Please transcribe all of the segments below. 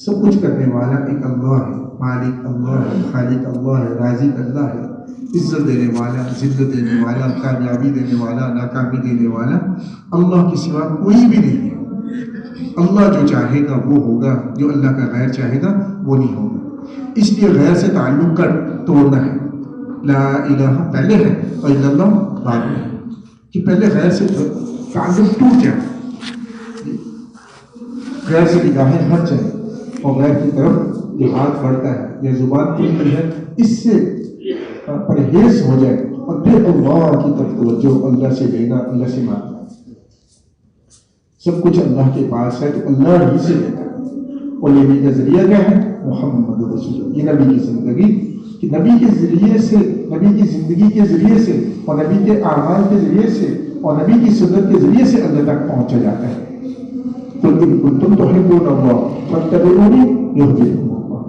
سب کچھ کرنے والا ایک اللہ ہے، مالک اللہ ہے، خالق اللہ ہے، رازق اللہ ہے، عزت دینے والا، ذلت دینے والا، کامیابی دینے والا، ناکامی دینے والا اللہ کے سوا کوئی بھی نہیں ہے۔ اللہ جو چاہے گا وہ ہوگا، جو اللہ کا غیر چاہے گا وہ نہیں ہوگا۔ اس لیے غیر سے تعلق توڑنا ہے۔ لا الہ پہلے ہے اور الا اللہ بعد میں ہے، کہ پہلے غیر سے تعلق ٹوٹ جائے، غیر سے نگاہیں ہٹ جائیں اور غیر کی طرف جہاد بڑھتا ہے یا زبان کھلتی ہے، اس سے پرہیز ہو جائے اور پھر اللہ کی طرف توجہ، اللہ سے لینا، اللہ سے مانگنا۔ سب کچھ اللہ کے پاس ہے تو اللہ ہی سے لیتا ہے، اور لینے کا ذریعہ کیا ہے؟ محمد رسول اللہ، یہ نبی کی زندگی، کہ نبی کے ذریعے سے، نبی کی زندگی کے ذریعے سے اور نبی کے اعمال کے ذریعے سے اور نبی کی سنت کے ذریعے سے اللہ تک پہنچا جاتا ہے۔ قُلْ إِن كُنتُمْ تُحِبُّونَ اللَّهَ فَاتَّبِعُونِي يُحْبِبْكُمُ اللَّهُ۔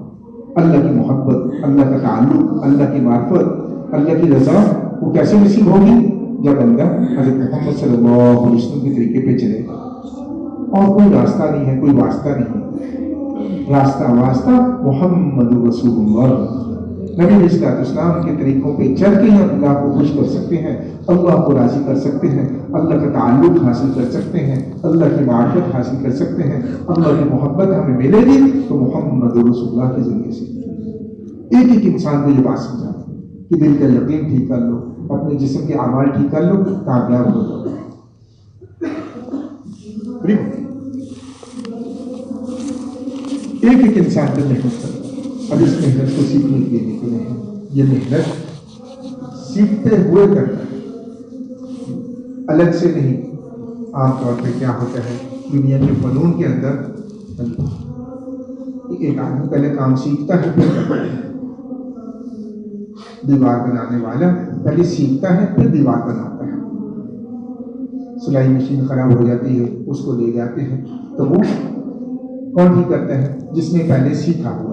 اللہ کی محبت، اللہ کا تعلق، اللہ کی معرفت، اللہ کی رضا وہ کیسے نصیب ہوگی؟ جب بندہ حضرت محمد صلی اللہ علیہ وسلم کے طریقے پہ چلے گا، اور کوئی راستہ نہیں ہے، کوئی واسطہ نہیں ہے، راستہ واسطہ محمد رسول اللہ۔ نبی علیہ السلام کے طریقوں پہ چل کے ہی اللہ کو خوش کر سکتے ہیں، اللہ کو راضی کر سکتے ہیں، اللہ کا تعلق حاصل کر سکتے ہیں، اللہ کی معرفت حاصل کر سکتے ہیں، اللہ کی محبت ہمیں ملے گی تو محمد رسول اللہ کے ذریعے سے۔ ایک ایک انسان کو یہ بات سمجھا کہ دل کا یقین ٹھیک کر لو، اپنے جسم کے اعمال ٹھیک کر لو، کامیاب ہو جاؤ۔ ایک ایک انسان کو محنت کرو۔ اب اس محنت کو سیکھنے کے لیے نکلے ہیں، یہ محنت سیکھتے ہوئے کرنا ہے، الگ سے نہیں۔ عام طور پہ کیا ہوتا ہے دنیا کے فنون کے اندر، ایک آدمی پہلے کام سیکھتا ہے پھر کرتا ہے۔ دیوار بنانے والا پہلے سیکھتا ہے پھر دیوار بناتا ہے۔ سلائی مشین خراب ہو جاتی ہے، اس کو لے جاتے ہیں تو وہ کون ٹھیک کرتا ہے؟ جس نے پہلے سیکھا ہوا۔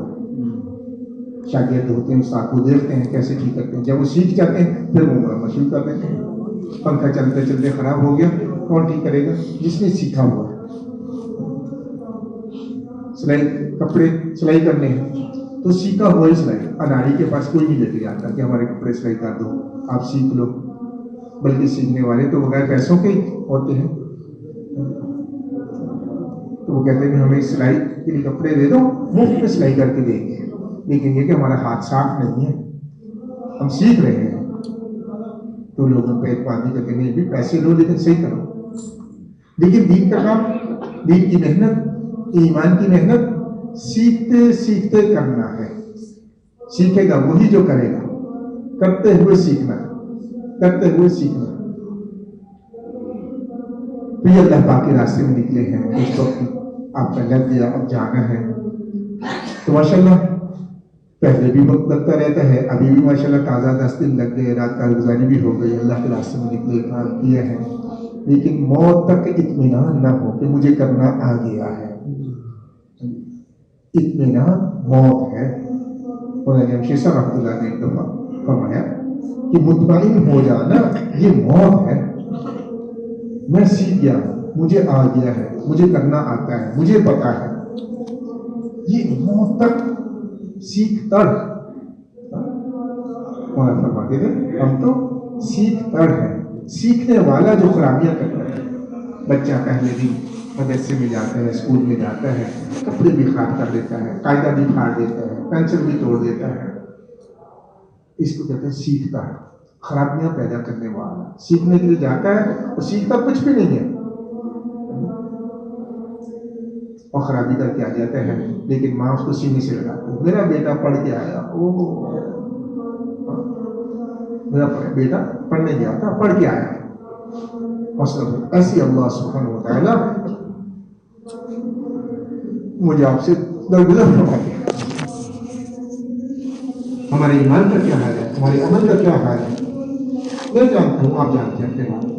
شاگرد ہوتے ہیں، استاد کو دیکھتے ہیں کیسے ٹھیک کرتے ہیں، جب وہ سیکھ جاتے ہیں پھر وہ مرمت شروع کر دیتے ہیں۔ پنکھا چلتے چلتے خراب ہو گیا، کون ٹھیک کرے گا؟ جس نے سیکھا ہوا ہے۔ سلائی، کپڑے سلائی کرنے ہیں تو سیکھا ہوا ہی سلائی، اناڑی کے پاس کوئی نہیں لے کے جاتا کہ ہمارے کپڑے سلائی کر دو، آپ سیکھ لو، بلکہ سیکھنے والے تو بغیر پیسوں کے ہی ہوتے ہیں۔ تو وہ کہتے ہیں کہ ہمیں سلائی کے لیے کپڑے دے دو، مفت میں سلائی کر کے دیں گے، لیکن یہ کہ ہمارا ہاتھ صاف نہیں ہے، ہم سیکھ رہے ہیں۔ تو لوگوں پہ اعتمادی کرتے نہیں، بھی پیسے لو لیکن صحیح کرو۔ لیکن دین کا کام، دین کی محنت، ایمان کی محنت سیکھتے سیکھتے کرنا ہے۔ سیکھے گا وہی جو کرے گا، کرتے ہوئے سیکھنا، کرتے ہوئے سیکھنا۔ تو یہ اللہ پاک کے راستے میں نکلے ہیں، اس وقت آپ کا لگ گیا، اب جانا ہے۔ تو ماشاءاللہ پہلے بھی وقت لگتا رہتا ہے، ابھی بھی ماشاءاللہ تازہ 10 دن لگ گئے، رات کارگزاری بھی ہو گئی، اللہ کے راستے میں نکلے، کام کیا ہے، لیکن موت تک اطمینان نہ ہو کہ مجھے کرنا آ گیا ہے۔ اطمینان موت ہے۔ مولانا شیخ صاحب رحمۃ اللہ نے ایک دفعہ فرمایا کہ مطمئن ہو جانا یہ موت ہے۔ میں سیکھ گیا ہوں، مجھے آ گیا ہے، مجھے کرنا آتا ہے، مجھے پتا ہے، یہ موت تک سیکھ تڑ۔ مولانا فرماتے تھے ہم تو سیکھ تڑ ہیں، سیکھنے والا جو خرابیاں کرتا ہے۔ بچہ پہلے دن مدرسے میں جاتا ہے، اسکول میں جاتا ہے، کپڑے بھی خراب کر دیتا ہے، قاعدہ بھی پھاڑ دیتا ہے، پینسل بھی توڑ دیتا ہے، اس کو کہتے ہیں سیکھتا ہے، خرابیاں پیدا کرنے والا۔ سیکھنے کے لیے جاتا ہے اور سیکھتا کچھ بھی نہیں ہے، اور خرابی کر کے آ جاتا ہے، لیکن ماں اس کو سینے سے لگاتی ہے، میرا بیٹا پڑھ کے آیا، میرا بیٹا پڑھنے گیا تھا، پڑھ کے آیا۔ ایسی اللہ سبحانہ و تعالیٰ مجھے آپ سے درگزر فرما دیا۔ ہمارے ایمان کا کیا حال ہے، ہمارے عمل کا کیا حال ہے، میں جانتا ہوں، آپ جانتے ہیں اپنے بارے میں۔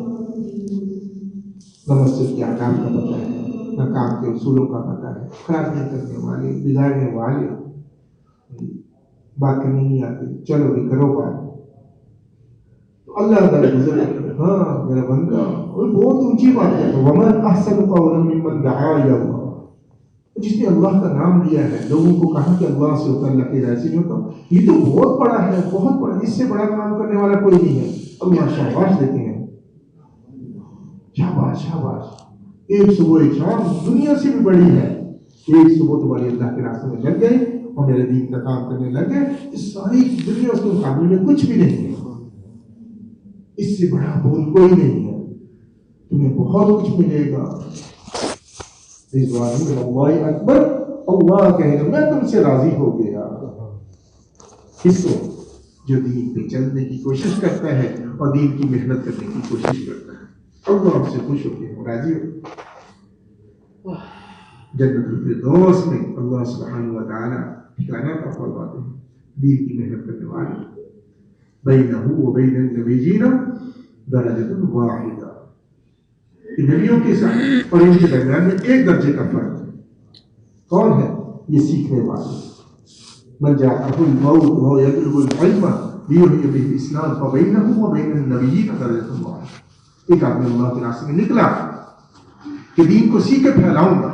نہ مسجد کے آداب کا پتہ ہے، نہ کام کے اصولوں کا پتہ ہے، خرابیاں کرنے والے، بگاڑنے والے، بات کرنی نہیں آتی، چلو بھی کرو بات۔ اللہ تعالیٰ ہاں میرا بندہ، اور بہت اونچی بات ہے، وَمَنْ أَحْسَنُ قَوْلًا مِّمَّنْ دَعَا إِلَى اللَّهِ، جس نے اللہ کا نام لیا ہے، لوگوں کو کہا کہ اللہ سے ہوتا اللہ کے ایسے نہیں ہوتا، یہ تو بہت بڑا ہے، بہت بڑا، اس سے بڑا کام کرنے والا کوئی نہیں ہے، اللہ شاباش دیتے ہیں، شاباش شاباش، ایک صبح ایک شام دنیا سے بھی بڑی ہے، ایک صبح تمہاری اللہ کے راستے میں لگ گئے اور میرے دین کا کام کرنے لگ گئے، اس ساری دنیا اس کے مقابلے میں کچھ بھی نہیں ہے، اس سے بڑا بول کوئی نہیں ہے، تمہیں بہت کچھ ملے گا، رضوان من اللہ اکبر، اللہ کہے گا میں تم سے راضی ہو گیا، کس کو؟ جو دین پہ چلنے کی کوشش کرتا ہے اور دین کی محنت کرنے کی کوشش کرتا ہے، اللہ ہم سے خوش ہو گیا، راضی ہو۔ جنت الفردوس میں اللہ سبحانہ و تعالیٰ ٹھکانہ کا فرماتے ہیں دین کی محنت کرنے والے، بینہ و بین النبیین درجۃ واحدہ، نبیوں کے ساتھ اور ان کے درمیان میں ایک درجے کا فرق ہے، کون ہے؟ یہ سیکھنے والے، من جاءہ الموت وهو يطلب العلم ليحيي به الاسلام فبينه وبين النبيين درجۃ واحدہ، ایک آدمی اللہ کے راستے میں نکلا کہ دین کو سیکھ کے پھیلاؤں گا،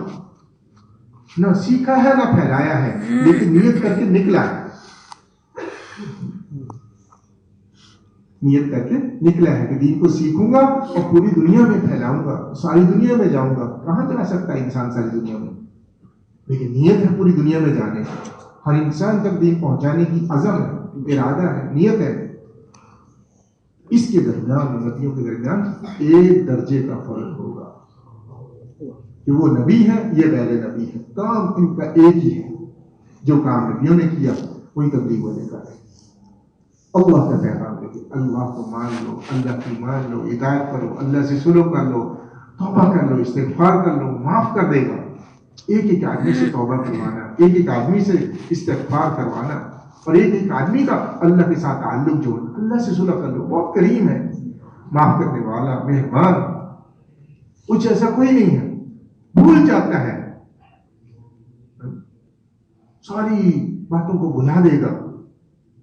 نہ سیکھا ہے نہ پھیلایا ہے، لیکن نیت کر کے نکلا ہے، نیت کر کے نکلا ہے کہ دین کو سیکھوں گا اور پوری دنیا میں پھیلاؤں گا، ساری دنیا میں جاؤں گا، کہاں جا سکتا ہے انسان ساری دنیا میں، لیکن نیت ہے پوری دنیا میں جانے کی، ہر انسان تک دین پہنچانے کی عزم ہے، ارادہ ہے، نیت ہے، اس کے درمیان امتیوں کے درمیان ایک درجے کا فرق ہوگا کہ وہ نبی ہے یہ غیر نبی ہے، کام ان کا ایک ہی ہے، جو کام نبیوں نے کیا وہی تبلیغ والے کا ہے، اللہ کا پیغام لے کے اللہ کو مان لو، اللہ کی مان لو، ہدایت کرو، اللہ سے سلوک کر لو، توبہ کر لو، استغفار کر لو، معاف کر دے گا، ایک ایک آدمی سے توبہ کروانا، ایک ایک آدمی سے استغفار کروانا، اور ایک ایک آدمی کا اللہ کے ساتھ تعلق جوڑنا، اللہ سے صلح کر لو، بہت کریم ہے، معاف کرنے والا، مہربان، کچھ ایسا کوئی نہیں ہے، بھول جاتا ہے، ساری باتوں کو بھلا دے گا،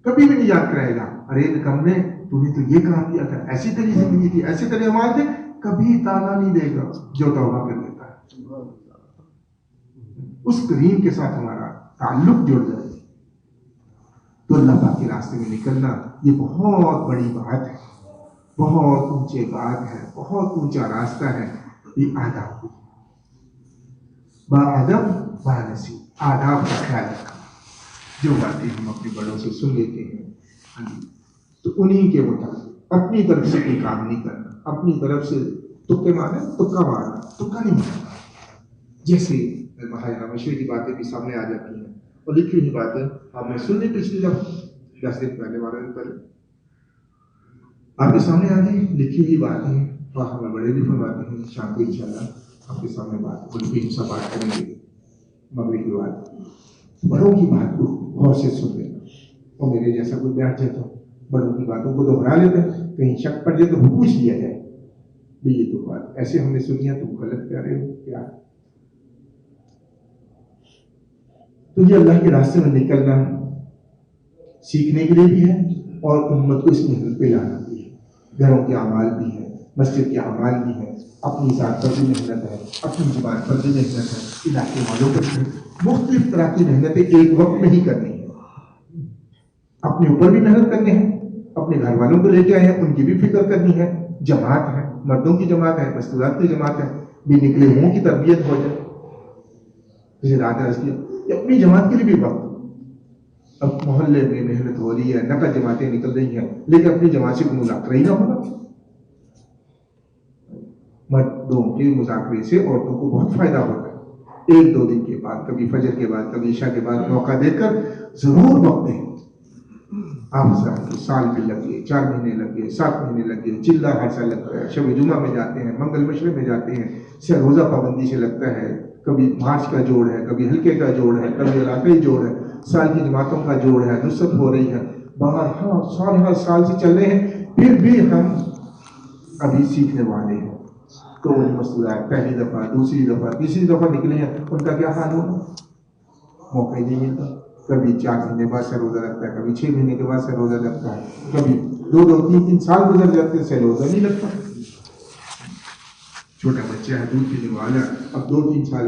کبھی بھی نہیں یاد کرے گا، ارے نکمے تو نے تو یہ کام کیا تھا، ایسی تیری زندگی تھی، ایسے تیرے اعمال تھے، کبھی تانا نہیں دے گا جو توبہ کر لیتا ہے، اس کریم کے ساتھ ہمارا تعلق جڑ جائے تو اللہ پاک کے راستے میں نکلنا یہ بہت بڑی بات ہے، بہت اونچے بات ہے، بہت اونچا راستہ ہے، یہ آداب، با ادب با نصیب، آداب کا خیال رکھنا، جو باتیں ہم اپنے بڑوں سے سن لیتے ہیں تو انہی کے مطابق اپنی طرف سے کوئی کام نہیں کرنا، اپنی طرف سے تکے مارنا، تکا مارنا، تکا نہیں مارنا، جیسے مہاجرہ مشورے کی باتیں بھی سامنے آ جاتی ہیں اور لکھی ہوئی باتیں آپ نے سنی پچھلی دفعہ 10 دن پہلے 12 دن پہلے آپ کے سامنے آ گئی لکھی ہوئی باتیں، اور ہمیں بڑے بھی فرماتے ہیں شام کو انشاءاللہ آپ کے سامنے بات ان کی سب بات کریں گے، مغرب کی بات، بڑوں کی بات کو غور سے سن لینا، اور میرے جیسا کوئی بیٹھ جائے تو بڑوں کی باتوں کو دوہرا لیتے ہیں، کہیں شک پڑ جائے تو پوچھ لیا جائے بھی یہ تو بات ایسے ہم نے سنی ہے، تم غلط کہہ رہے ہو کیا؟ تو یہ اللہ کے راستے میں نکلنا سیکھنے کے لیے بھی ہے اور امت کو اس محنت پہ لانا بھی ہے، گھروں کے اعمال بھی ہے، مسجد کے اعمال بھی ہے، اپنی ذات پر بھی محنت ہے، اپنی زبان پر بھی محنت ہے، علاقے والوں پر بھی، مختلف طرح کی محنتیں ایک وقت میں ہی کرنی ہے، اپنے اوپر بھی محنت کرنی ہے، اپنے گھر والوں کو لے کے آئے ہیں ان کی بھی فکر کرنی ہے، جماعت ہے، مردوں کی جماعت ہے، مستورات کی جماعت ہے، بھی نکلے ہوں کی تربیت ہو جائے، جسے رات عرض کیا اپنی جماعت کے لیے بھی وقت، اب محلے میں محنت ہو رہی ہے، نقل جماعتیں نکل رہی ہیں، لیکن اپنی جماعت سے کوئی مذاکرہ ہی نہ ہوگا، مردوں کے مذاکرے سے عورتوں کو بہت فائدہ ہوتا ہے، ایک دو دن کے بعد، کبھی فجر کے بعد، کبھی عشاء کے بعد موقع دے کر ضرور وقت دیں، آپ سال بھی لگ گئے، 4 مہینے لگ گئے، 7 مہینے لگ گئے، چلہ ہر سال لگتا ہے، شب جمعہ میں جاتے ہیں، منگل مشورے میں جاتے ہیں، سے روزہ پابندی سے لگتا ہے، کبھی مارچ کا جوڑ ہے، کبھی ہلکے کا جوڑ ہے، کبھی علاقائی جوڑ ہے، سال کی جماعتوں کا جوڑ ہے، نصرت ہو رہی ہے، باہر ہر سال سے چل رہے ہیں، پھر بھی ہم ابھی سیکھنے والے ہیں، تو وہ مستورات پہلی دفعہ، دوسری دفعہ، تیسری دفعہ نکلے ہیں، ان کا کیا حال ہوگا؟ موقع ہی نہیں ملتا، کبھی 4 مہینے بعد سے روزہ رکھتا ہے، کبھی 6 مہینے کے بعد سے روزہ رکھتا ہے، کبھی 2-3 سال گزر جاتے ہیں سے روزہ نہیں لگتا، چھوٹا بچہ ہے دودھ پینے والا، اب 2-3 سال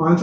5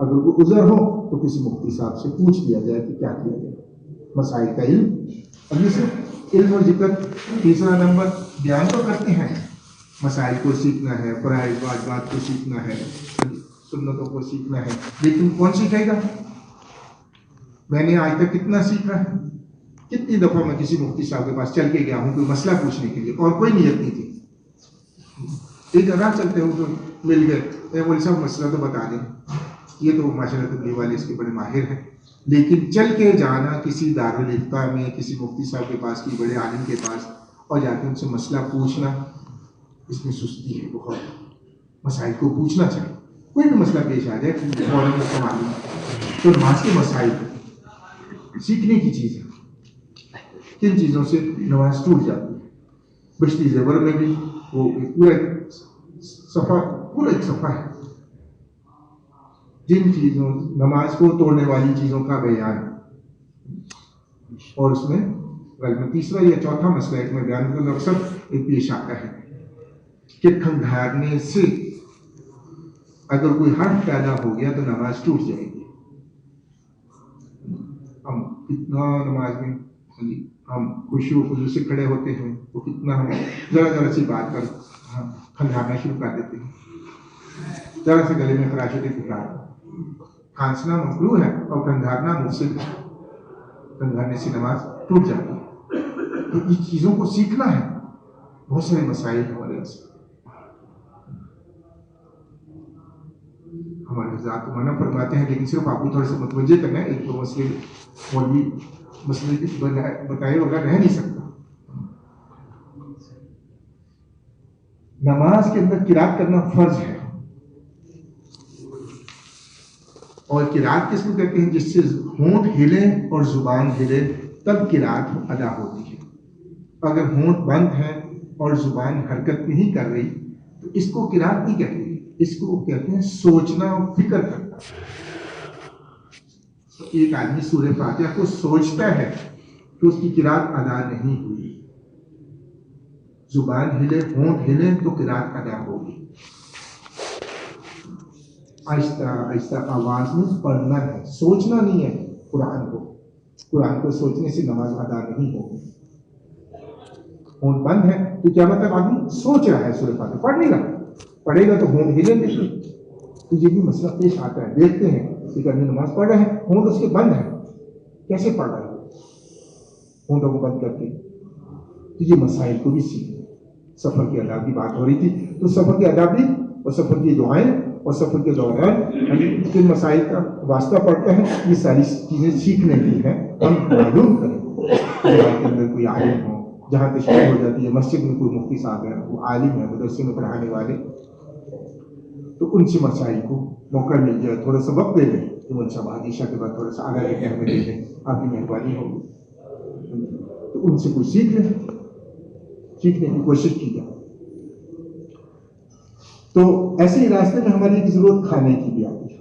اگر کوئی عذر ہو تو کسی مفتی صاحب سے پوچھ لیا جائے کہ کیا کیا جائے. مسائل کا علم. اب یہ صرف علم و ذکر. تیسرا نمبر بیان تو کرتے ہیں، مسائل کو سیکھنا ہے، فرائض واجبات کو سیکھنا ہے، سنتوں کو سیکھنا ہے، لیکن کون سکھائے گا؟ میں نے آج تک کتنا سیکھا ہے؟ کتنی دفعہ میں کسی مفتی صاحب کے پاس چل کے گیا ہوں کوئی مسئلہ پوچھنے کے لیے اور کوئی نیت نہیں تھی. ایک راہ چلتے ہو تو مل گئے، اے مولوی صاحب مسئلہ تو بتا دیں. یہ تو ماشاء اللہ تبلیغ والے اس کے بڑے ماہر ہیں، لیکن چل کے جانا کسی دارالفتہ میں کسی مفتی صاحب کے پاس، کسی بڑے عالم کے پاس اور جا کے ان سے مسئلہ پوچھنا، اس میں سستی ہے بہت. مسائل کو پوچھنا چاہیے. کوئی بھی مسئلہ پیش آ جائے فوراً اس کو معلوم. تو نماز کے مسائل سیکھنے کی چیز ہے. کن چیزوں سے نماز ٹوٹ جاتی ہے؟ بشتی زیور میں بھی وہ پورا ایک صفحہ ہے جن چیزوں نماز کو توڑنے والی چیزوں کا بیان. اور اس میں تیسرا یا چوتھا مسئلہ ایک میں بیان کرنا اکثر ایک پیش آتا ہے کہ کھنگھارنے سے اگر کوئی حرف پیدا ہو گیا تو نماز ٹوٹ جائے گی. ہم کتنا نماز میں ہم خشوع و خضوع سے کھڑے ہوتے ہیں تو کتنا ہم ذرا سی بات پر کھنگھارنا شروع کر دیتے ہیں. ذرا سے گلے میں خراش ہوتی پکار. کھانسنا مکروہ ہے اور کھنگھارنا مفسد ہے. کھنگھارنے سے نماز ٹوٹ جاتی ہے. تو ان چیزوں کو سیکھنا ہے. بہت سارے مسائل ہمارے سے ہمارے حضرات کو منع فرماتے ہیں، لیکن صرف آپ کو تھوڑا سا متوجہ کرنا ہے. ایک تو مسئلے مولوی مسئلے بتائے بغیر رہ نہیں سکتا. نماز کے اندر قرات کرنا فرض ہے، اور قرات کس کو کہتے ہیں؟ جس سے ہونٹ ہلے اور زبان ہلے تب قرات ادا ہوتی ہے. اگر ہونٹ بند ہے اور زبان حرکت نہیں کر رہی تو اس کو قرات نہیں کہتے. اس کو کہتے ہیں سوچنا اور فکر کرنا. ایک آدمی سورہ فاتحہ کو سوچتا ہے کہ اس کی قرات ادا نہیں ہوئی. زبان ہلے ہونٹ ہلے تو قرات ادا ہوگی. آہستہ آہستہ آواز میں پڑھنا ہے، سوچنا نہیں ہے. قرآن کو سوچنے سے نماز ادا نہیں ہوگی. ہونٹ بند ہے تو کیا مطلب؟ آدمی سوچ رہا ہے سورہ فاتحہ پڑھے گا تو ہونٹ ہلیں گے. تو یہ بھی مسئلہ پیش آتا ہے. دیکھتے ہیں کہ آدمی نماز پڑھ رہا ہے، ہونٹ اس کے بند ہے، کیسے پڑھ رہا ہے ہونٹوں کو بند کر کے؟ تو یہ مسائل کو بھی سیکھیں. سفر کے آداب کی بات ہو رہی تھی، تو سفر کے آداب بھی اور سفر کی دعائیں اور سفر کے دوران جن مسائل کا واسطہ پڑتا ہے، یہ ساری چیزیں سیکھنے کی ہیں. ہم معلوم کریں جہاں کے اندر کوئی عالم ہو، جہاں تشریح ہو جاتی ہے، مسجد میں کوئی مفتی صاحب ہے، وہ عالم ہے، مدرسے میں پڑھانے والے، تو ان سے مسائل کو موقع مل جائے، تھوڑا سا وقت دے دیں. تو صاحب عائشہ کے بعد تھوڑا سا آگاہ لے کے ہمیں دے دیں، آپ کی مہربانی ہوگی. تو ان سے کچھ سیکھ لیں، سیکھنے کی کوشش کی جائے. تو ایسے ہی راستے میں ہماری ایک ضرورت کھانے کی بھی آتی ہے.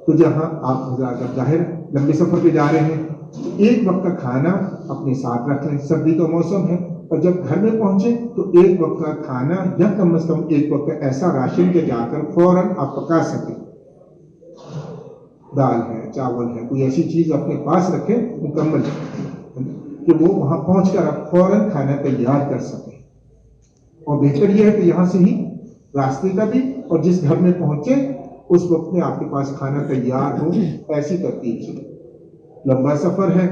تو جہاں آپ حضرات ظاہر لمبے سفر پہ جا رہے ہیں تو ایک وقت کا کھانا اپنے ساتھ رکھ لیں. سردی کا موسم ہے اور جب گھر میں پہنچے تو ایک وقت کا کھانا یا کم از کم ایک وقت کا ایسا راشن کے جا کر فوراً آپ پکا سکیں. دال ہے، چاول ہے، کوئی ایسی چیز اپنے پاس رکھیں مکمل کہ وہ وہاں پہنچ کر آپ فوراً کھانا تیار کر سکیں. اور بہتر یہ ہے کہ یہاں سے ہی راستے کا بھی اور جس گھر میں پہنچے اس وقت میں آپ کے پاس کھانا تیار ہو. ایسی ترتیب سے لمبا سفر ہے،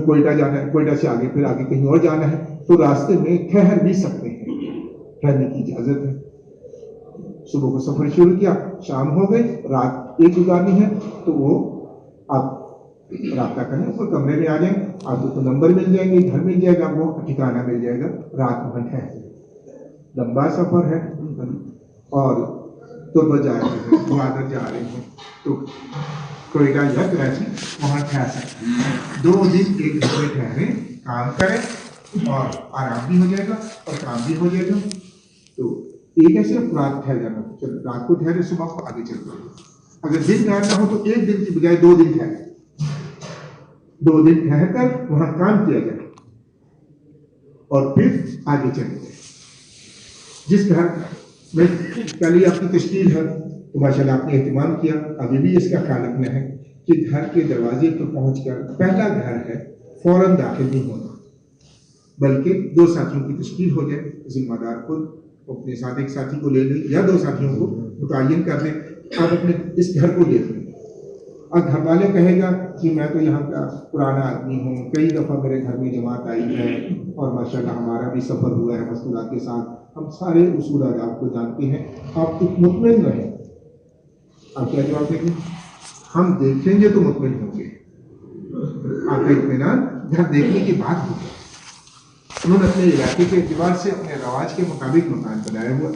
کوئٹہ جانا ہے، کوئٹہ سے آگے پھر آگے کہیں اور جانا ہے تو راستے میں ٹھہر بھی سکتے ہیں، ٹھہرنے کی اجازت ہے. صبح کو سفر شروع کیا، شام ہو گئی، رات ایک گزارنی ہے تو وہ آپ رابطہ کریں، کوئی کمرے میں آ جائیں، آپ کو نمبر مل جائیں گے، گھر مل جائے گا، وہ ٹھکانہ مل جائے گا، رات وہاں ٹھہر. لمبا سفر ہے اور تربہ جا رہے ہیں، گوادر جا رہے ہیں تو کوئٹہ یا کراچی وہاں ٹھہر سکتے ہیں. 2 دن ایک گھر میں ٹھہریں، کام کریں اور آرام بھی ہو جائے گا اور کام بھی ہو جائے گا. تو ایک ہے صرف رات ٹھہر جانا، رات کو ٹھہرے، صبح کو آگے چل رہے. اگر دن ٹھہرنا ہو تو ایک دن کی بجائے 2 دن ٹھہرے. 2 دن ٹھہر کر وہاں کام کیا جائے اور پھر آگے چلے جائے. جس گھر میں پہلے آپ کی تشکیل ہے تو ماشاءاللہ آپ نے اہتمام کیا. ابھی بھی اس کا خیال رکھنا ہے کہ گھر کے دروازے پر پہنچ کر پہلا گھر ہے فوراً داخل نہیں ہونا، بلکہ 2 ساتھیوں کی تشکیل ہو جائے. ذمہ دار خود اپنے ساتھ ایک ساتھی کو لے لیں یا 2 ساتھیوں کو متعین کر لیں. آپ اپنے اس گھر کو دیکھ لیں. اب گھر والے کہے گا کہ میں تو یہاں کا پرانا آدمی ہوں، کئی دفعہ میرے گھر میں جماعت آئی ہے اور ماشاءاللہ ہمارا بھی سفر ہوا ہے مستورات کے ساتھ، ہم سارے اصول آداب کو جانتے ہیں، آپ مطمئن رہیں. آپ کیا جواب دیں گے؟ ہم دیکھیں گے تو مطمئن ہوں گے. آپ کا اطمینان گھر دیکھنے کی بات ہوگی. انہوں نے اپنے علاقے کے اعتبار سے اپنے رواج کے مطابق مکان بنایا ہوا.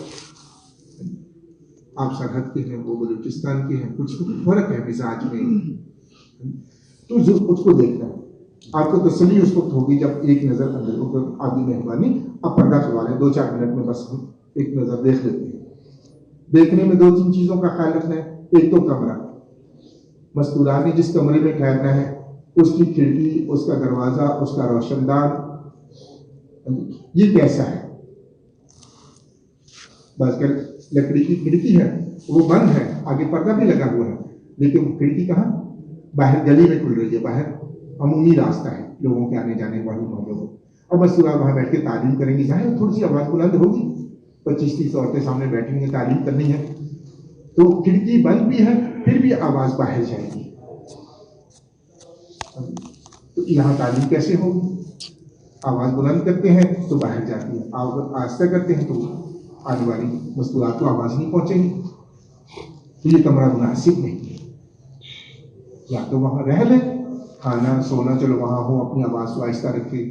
آپ سرحد کے ہیں، وہ بلوچستان کے ہیں، کچھ فرق ہے مزاج میں. تو اس کو دیکھنا ہے. آپ کو تسلی اس وقت ہوگی جب ایک نظر اندر کو آدھی مہربانی آپ پردہ کروا لیں. 2-4 منٹ میں بس ہم ایک نظر دیکھ لیتے ہیں. دیکھنے میں 2-3 چیزوں کا خیال رکھنا ہے. ایک تو کمرہ، مستورات نے جس کمرے میں ٹھہرنا ہے اس کی کھڑکی، اس کا دروازہ، اس کا روشن دان یہ کیسا ہے. بس کر لکڑی کی کھڑکی ہے، وہ بند ہے، آگے پردہ بھی لگا ہوا ہے، لیکن وہ کھڑکی کہاں؟ باہر گلی میں کھل رہی ہے، باہر عمومی راستہ ہے لوگوں کے آنے جانے والوں کو. اب مستورات وہاں بیٹھ کے تعلیم کریں گی، ظاہر تھوڑی سی آواز بلند ہوگی. 25-30 عورتیں سامنے بیٹھیں گے، تعلیم کرنی ہے، تو کھڑکی بند بھی ہے پھر بھی آواز باہر جائے گی. تو یہاں تعلیم کیسے ہوگی؟ آواز بلند کرتے ہیں تو باہر جاتی ہے، آہستہ کرتے ہیں تو آنے والی مستورات کو آواز نہیں پہنچے گی. تو یہ کمرہ مناسب نہیں ہے. یا تو وہاں رہ لیں، کھانا سونا چلو وہاں ہو، اپنی آواز کو آہستہ رکھے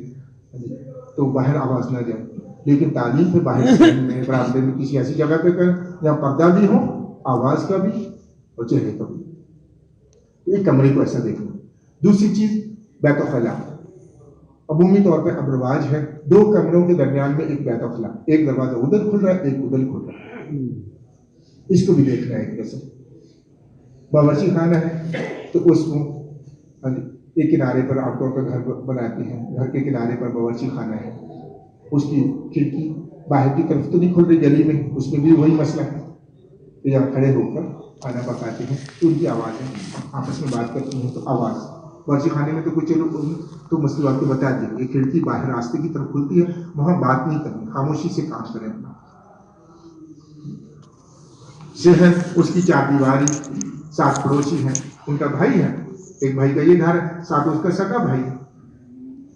تو باہر آواز نہ جائے. لیکن تعلیم پہ باہر میں برآمدے میں کسی ایسی جگہ پہ کریں جہاں پردہ بھی ہو، آواز کا بھی اور چہرے کا بھی. تو ایک کمرے کو ایسا دیکھنا. دوسری چیز بیت الخلاء. عمومی طور پہ اب رواج ہے 2 کمروں کے درمیان میں ایک بیت الخلاء، ایک دروازہ ادھر کھل رہا ہے ایک ادھر کھل رہا ہے. اس کو بھی دیکھنا ہے. ایک جیسے باورچی خانہ ہے تو اس کو ایک کنارے پر عام طور پر گھر بناتے ہیں، گھر کے کنارے پر باورچی خانہ ہے، اس کی کھڑکی باہر کی طرف تو نہیں کھل رہی گلی میں، اس میں بھی وہی مسئلہ ہے کہ جہاں کھڑے ہو کر کھانا پکاتے ہیں تو ان کی آوازیں آپس میں بات کرتی ہیں تو آواز. باورچی خانے میں تو کچھ چلو تو مستورات کو بتا دیں یہ کھڑکی باہر راستے کی طرف کھلتی ہے، وہاں بات نہیں کرنی، خاموشی سے کام کریں اپنا. شہر اس کی 4 دیواری، 7 پڑوسی ہیں، ان کا بھائی ہے، ایک بھائی کا یہ گھر ہے، 7 اس کا سگا بھائی ہے،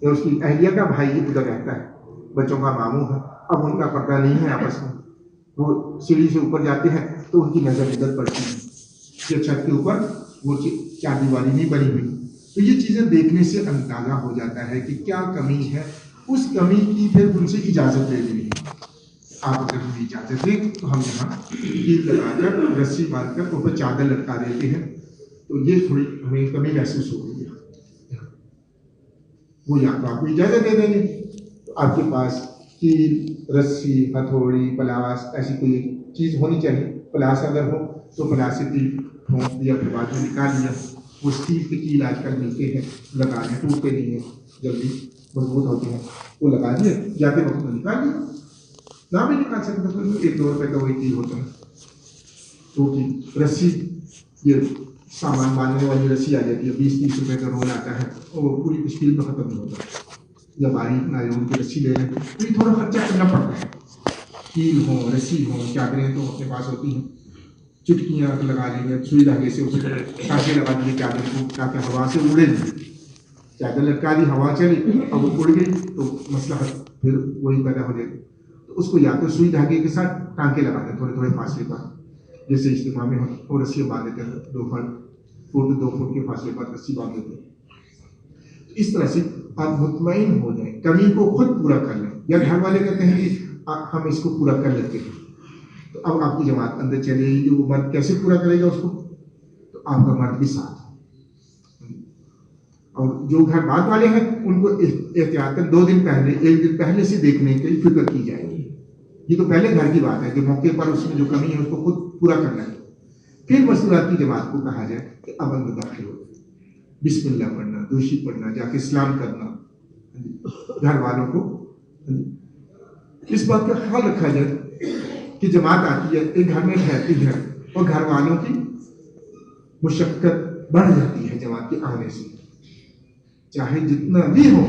یا اس کی اہلیہ کا بھائی ادھر رہتا ہے، بچوں کا ماموں ہے. اب ان کا پردہ نہیں ہے آپس میں، وہ سیڑھی سے اوپر جاتے ہیں تو ان کی نظر ادھر پڑتی ہے. یہ چھت کے اوپر وہ 4 دیواری نہیں بنی ہوئی. تو یہ چیزیں دیکھنے سے اندازہ ہو جاتا ہے کہ کیا کمی ہے. اس کمی کی پھر ان سے اجازت لے لینی ہے. آپ اگر ہمیں اجازت دیں تو ہم یہاں کیل لگا کر رسی باندھ کر اوپر چادر لٹکا دیتے ہیں، تو یہ تھوڑی ہمیں کمی محسوس ہو گئی ہے. وہ یا تو آپ کو اجازت دے دیں گے تو آپ کے پاس کیل، رسی، ہتھوڑی، پلاس ایسی کوئی چیز ہونی چاہیے. پلاس اگر ہو تو پلاس سے تیل ٹھونک دیا پھر بعد میں نکال لیا. وہ اسٹیل کے کیل آج کل ملتے ہیں، لگانے ٹوٹتے نہیں ہیں، جلدی مضبوط ہوتے ہیں، وہ لگا دیے جاتے وقت میں نکال لیا. نہ بھی نکال سکتے تو 1-2 روپے کا وہی چیز ہوتا ہے. تو رسی یہ سامان باندھنے والی رسی آ جاتی ہے، 20-30 روپے کا رول آتا ہے اور وہ پوری تشکیل میں ختم نہیں ہوتا. جب باریک نائلون کی رسی لے لیں تو یہ تھوڑا خرچہ کرنا پڑتا ہے. کیل ہو، رسی ہو، چادریں تو اپنے پاس ہوتی ہیں، چٹکیاں لگا لیں گے، سوئی دھاگے سے اسے ٹانکے لگا دیں گے چادر کو تاکہ ہوا سے اڑے نہیں. چادر لٹکا دی، ہوا چلی، اب وہ اڑ گئی تو مسئلہ پھر وہی پیدا ہو جائے گا. تو اس کو یا تو سوئی دھاگے کے ساتھ ٹانکے لگا دیں تھوڑے تھوڑے فاصلے پر، جیسے اجتماع میں ہو رسی باندھ دیتے ہیں 2 فٹ کے فاصلے پر رسی باندھ دیتے ہیں. اس طرح سے آپ مطمئن ہو جائیں، کمی کو خود پورا کر لیں. یا گھر والے کہتے ہیں کہ ہم اس کو پورا کر لیتے ہیں، تو اب آپ کی جماعت اندر چلے گی، وہ مرد کیسے پورا کرے گا اس کو؟ تو آپ کا مرد بھی ساتھ. اور جو گھر بعد والے ہیں ان کو احتیاطاً 2 دن پہلے 1 دن پہلے سے دیکھنے کی فکر کی جائے گی. یہ تو پہلے گھر کی بات ہے کہ موقع پر اس میں جو کمی ہے اس کو خود پورا کرنا ہے. پھر مستورات کی جماعت کو کہا جائے کہ اب اندر داخل ہو، بسم اللہ پڑھنا، دوشی پڑھنا، جا کے اسلام کرنا، گھر والوں کو اس بات کا خیال رکھا جائے کہ جماعت آتی ہے، ایک گھر میں ٹھہرتی ہے اور گھر والوں کی مشقت بڑھ جاتی ہے جماعت کے آنے سے. چاہے جتنا بھی ہو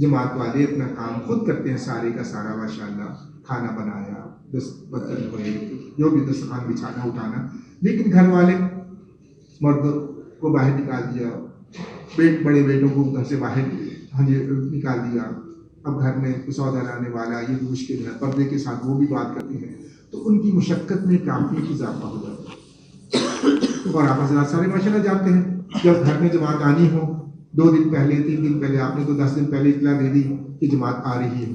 جماعت والے اپنا کام خود کرتے ہیں سارے کا سارا ماشاءاللہ, کھانا بنایا, برتن دھوئے, جو بھی دسترخوان بچھانا اٹھانا, لیکن گھر والے مرد کو باہر نکال دیا, بڑے بیٹوں کو گھر سے باہر نکال دیا. اب گھر میں سودا لانے والا, یہ بھی مشکل ہے, پردے کے ساتھ وہ بھی بات کرتے ہیں, تو ان کی مشقت میں کافی اضافہ ہو جاتا ہے. اور آپ حضرات سارے ماشاءاللہ جانتے ہیں جب گھر میں جماعت آنی ہو 2 دن پہلے 3 دن پہلے, آپ نے تو 10 دن پہلے اطلاع دے دی کہ جماعت آ رہی ہے.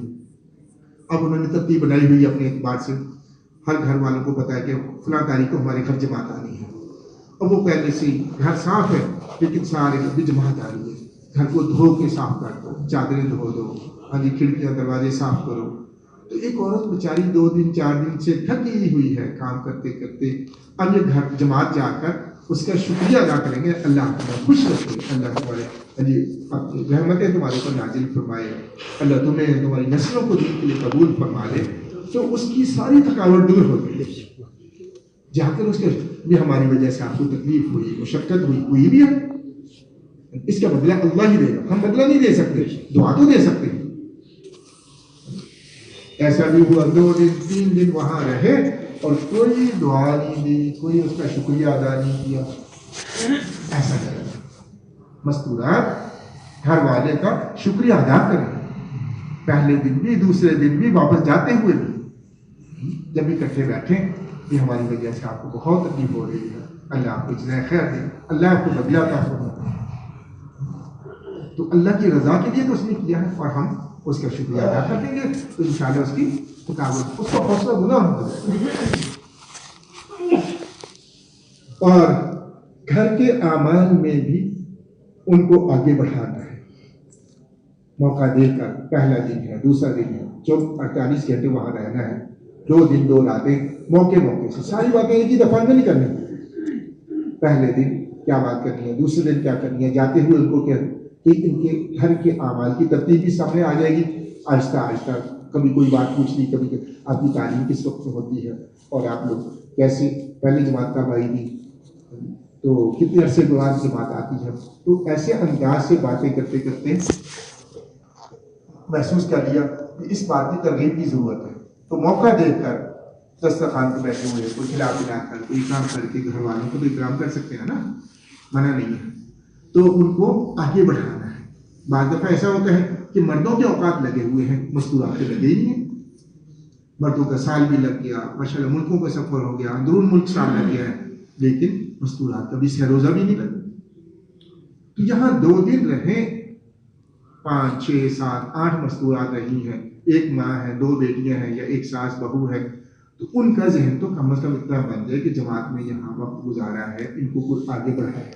اب انہوں نے ترتیب بنائی ہوئی اپنے اعتبار سے, ہر گھر والوں کو پتا ہے کہ فلاں تاریخ کو ہمارے گھر جماعت آنی ہے. اب وہ پہلے سے گھر صاف ہے لیکن سارے گھر بھی جماعت آ رہی ہے. گھر کو دھو کے صاف کر دو, چادریں دھو دو, کھڑکیاں دروازے صاف کرو. تو ایک عورت بیچاری 2 دن 4 دن سے تھکی ہوئی ہے کام کرتے کرتے. اب یہ گھر جماعت جا کر اس کا شکریہ ادا کریں گے, اللہ تمہیں خوش رکھے, اللہ تمہارے اپنی رحمتیں تمہارے پر نازل فرمائے, اللہ تمہیں تمہاری نسلوں کو دین کے لیے قبول فرما لے, تو اس کی ساری تھکاوٹ دور ہو گئی. جا کر اس کے بھی ہماری وجہ سے آپ کو تکلیف ہوئی, مشقت ہوئی بھی ہے, اس کا بدلہ اللہ ہی دے گا, ہم بدلہ نہیں دے سکتے, دعا تو دے سکتے ہیں. ایسا بھی ہوا 2 دن 3 دن وہاں رہے اور کوئی دعا نہیں دی, کوئی اس کا شکریہ ادا نہیں کیا. ایسا کریں مستورات گھر والے کا شکریہ ادا کریں, پہلے دن بھی دوسرے دن بھی واپس جاتے ہوئے بھی. جب اکٹھے بیٹھیں یہ ہماری وجہ سے آپ کو بہت تکلیف ہو رہی ہے, اللہ آپ کو جزائے خیر دے, اللہ آپ کو بدلہ عطا فرمائے. تو اللہ کی رضا کے لیے تو اس نے کیا ہے, اور ہم اس کا شکریہ ادا کر دیں گے تو انشاءاللہ اس کی تھکاوٹ, اس کا حوصلہ گناہ ہو جائے گا. اور گھر کے اعمال میں بھی ان کو آگے بڑھانا ہے, موقع دے کر. پہلا دن ہے, دوسرا دن ہے, جو 48 گھنٹے وہاں رہنا ہے, 2 دن 2 راتیں, موقع سے ساری باتیں ایک ہی دفعہ میں نہیں کرنی. پہلے دن کیا بات کرنی ہے, دوسرے دن کیا کرنی ہے, جاتے ہوئے ان کو کہ ان کے گھر کے اعمال کی ترتیب بھی سامنے آ جائے گی آہستہ آہستہ. کبھی کوئی بات پوچھ لی, کبھی آپ کی تعلیم کس وقت میں ہوتی ہے, اور آپ لوگ کیسے پہلی جماعت کب آئی تھی, تو کتنے عرصے کے بعد جماعت آتی ہے. تو ایسے انداز سے باتیں کرتے کرتے محسوس کر لیا کہ اس بات کی ترغیب کی ضرورت ہے, تو موقع دے کر دسترخوان پہ بیٹھے ہوئے کوئی کھلا پلا کر, کوئی کام کر کے گھر والوں کو تو اکرام کر سکتے ہیں نا, منع نہیں ہے, تو ان کو آگے بڑھانا ہے. بعض دفعہ ایسا ہوتا ہے کہ مردوں کے اوقات لگے ہوئے ہیں, مستورات کے لگے ہی نہیں ہیں. مردوں کا سال بھی لگ گیا, ماشاءاللہ ملکوں کا سفر ہو گیا, اندرون ملک سال لگ گیا ہے, لیکن مستورات کا بھی سہ روزہ بھی نہیں لگا. تو یہاں 2 دن رہیں, 5 6 7 8 مستورات رہی ہیں, 1 ماں ہے, 2 بیٹیاں ہیں, یا 1 ساس بہو ہے, تو ان کا ذہن تو کم از کم اتنا بن جائے کہ جماعت میں یہاں وقت گزارا ہے, ان کو کوئی آگے بڑھائے,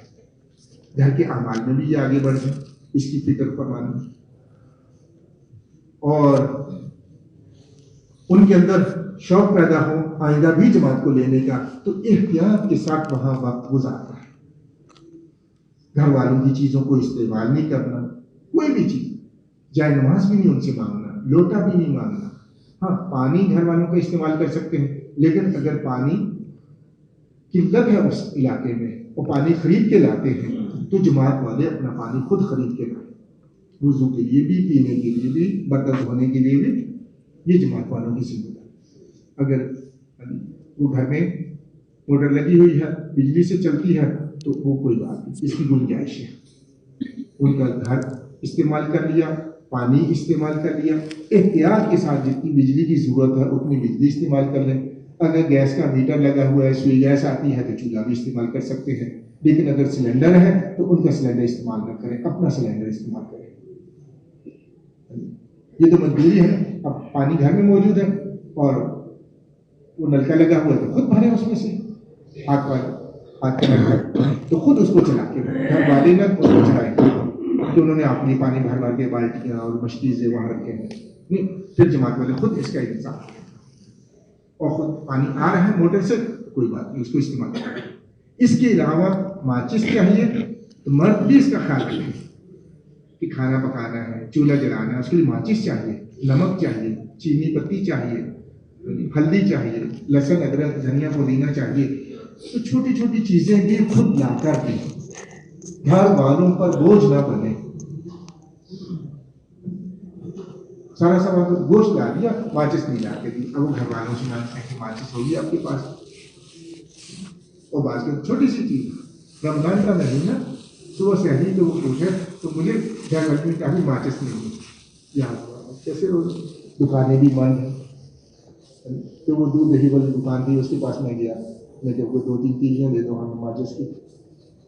گھر کے اعمال میں بھی یہ آگے بڑھ جائیں, اس کی فکر فرمانی. اور ان کے اندر شوق پیدا ہو آئندہ بھی جماعت کو لینے کا, تو احتیاط کے ساتھ وہاں وقت گزارنا ہے. گھر والوں کی چیزوں کو استعمال نہیں کرنا, کوئی بھی چیز, جائے نماز بھی نہیں ان سے مانگنا, لوٹا بھی نہیں مانگنا. ہاں پانی گھر والوں کا استعمال کر سکتے ہیں, لیکن اگر پانی قلت ہے اس علاقے میں اور پانی خرید کے لاتے ہیں تو جماعت والے اپنا پانی خود خرید کے لائیں, وضو کے لیے بھی, پینے کے لیے بھی, برتن دھونے کے لیے بھی. یہ جماعت والوں کی ذمہ داری. اگر وہ گھر میں موٹر لگی ہوئی ہے, بجلی سے چلتی ہے, تو وہ کوئی بات نہیں, اس کی گنجائش ہے. ان کا گھر استعمال کر لیا, پانی استعمال کر لیا, احتیاط کے ساتھ جتنی بجلی کی ضرورت ہے اتنی بجلی استعمال کر لیں. اگر گیس کا میٹر لگا ہوا ہے, سوئی گیس آتی ہے, تو چولہا بھی استعمال کر سکتے ہیں. لیکن اگر سلنڈر ہے تو ان کا سلنڈر استعمال نہ کریں, اپنا سلنڈر استعمال کریں. یہ تو مجبوری ہے. اب پانی گھر میں موجود ہے اور وہ نلکا لگا ہوا ہے تو خود بھریں اس میں سے, ہاتھ کا نلکا, تو خود اس کو چلا کے گھر والے نہ اس کو چلائیں کہ انہوں نے اپنی پانی بھر کے بالٹیاں اور مشکیزیں وہاں رکھے ہیں. نہیں, پھر جماعت والے خود اس کا انتظام کریں, اور خود پانی آ رہا ہے موٹر سے, کوئی بات نہیں, اس کو استعمال کریں. اس کے علاوہ ماچس چاہیے, تو مرد بھی اس کا خیال رکھیں کہ کھانا پکانا ہے, چولہا جلانا ہے, اس کے لیے ماچس چاہیے, نمک چاہیے, چینی پتی چاہیے, ہلدی چاہیے, لہسن ادرک دھنیا پودینہ چاہیے. تو چھوٹی چھوٹی چیزیں بھی خود لا کر دیں، گھر والوں پر بوجھ نہ بنے. سارا سامان گوشت لا دیا، ماچس نہیں لا کے دی. اب وہ گھر والوں سے مانگتے ہیں کہ ماچس ہوگی آپ کے پاس. اور بات کی چھوٹی سی چیز، رمضان کا مہینہ صبح سے ہی تو وہ پوچھے تو مجھے گھر والے میں کافی ماچس نہیں ہوئی. کیسے وہ دکانیں بھی بند ہیں. تو وہ دودھ دہی والی دکان تھی، اس کے پاس میں گیا، میں جب وہ 2-3 تیلیاں دے دو ہمیں ماچس کی،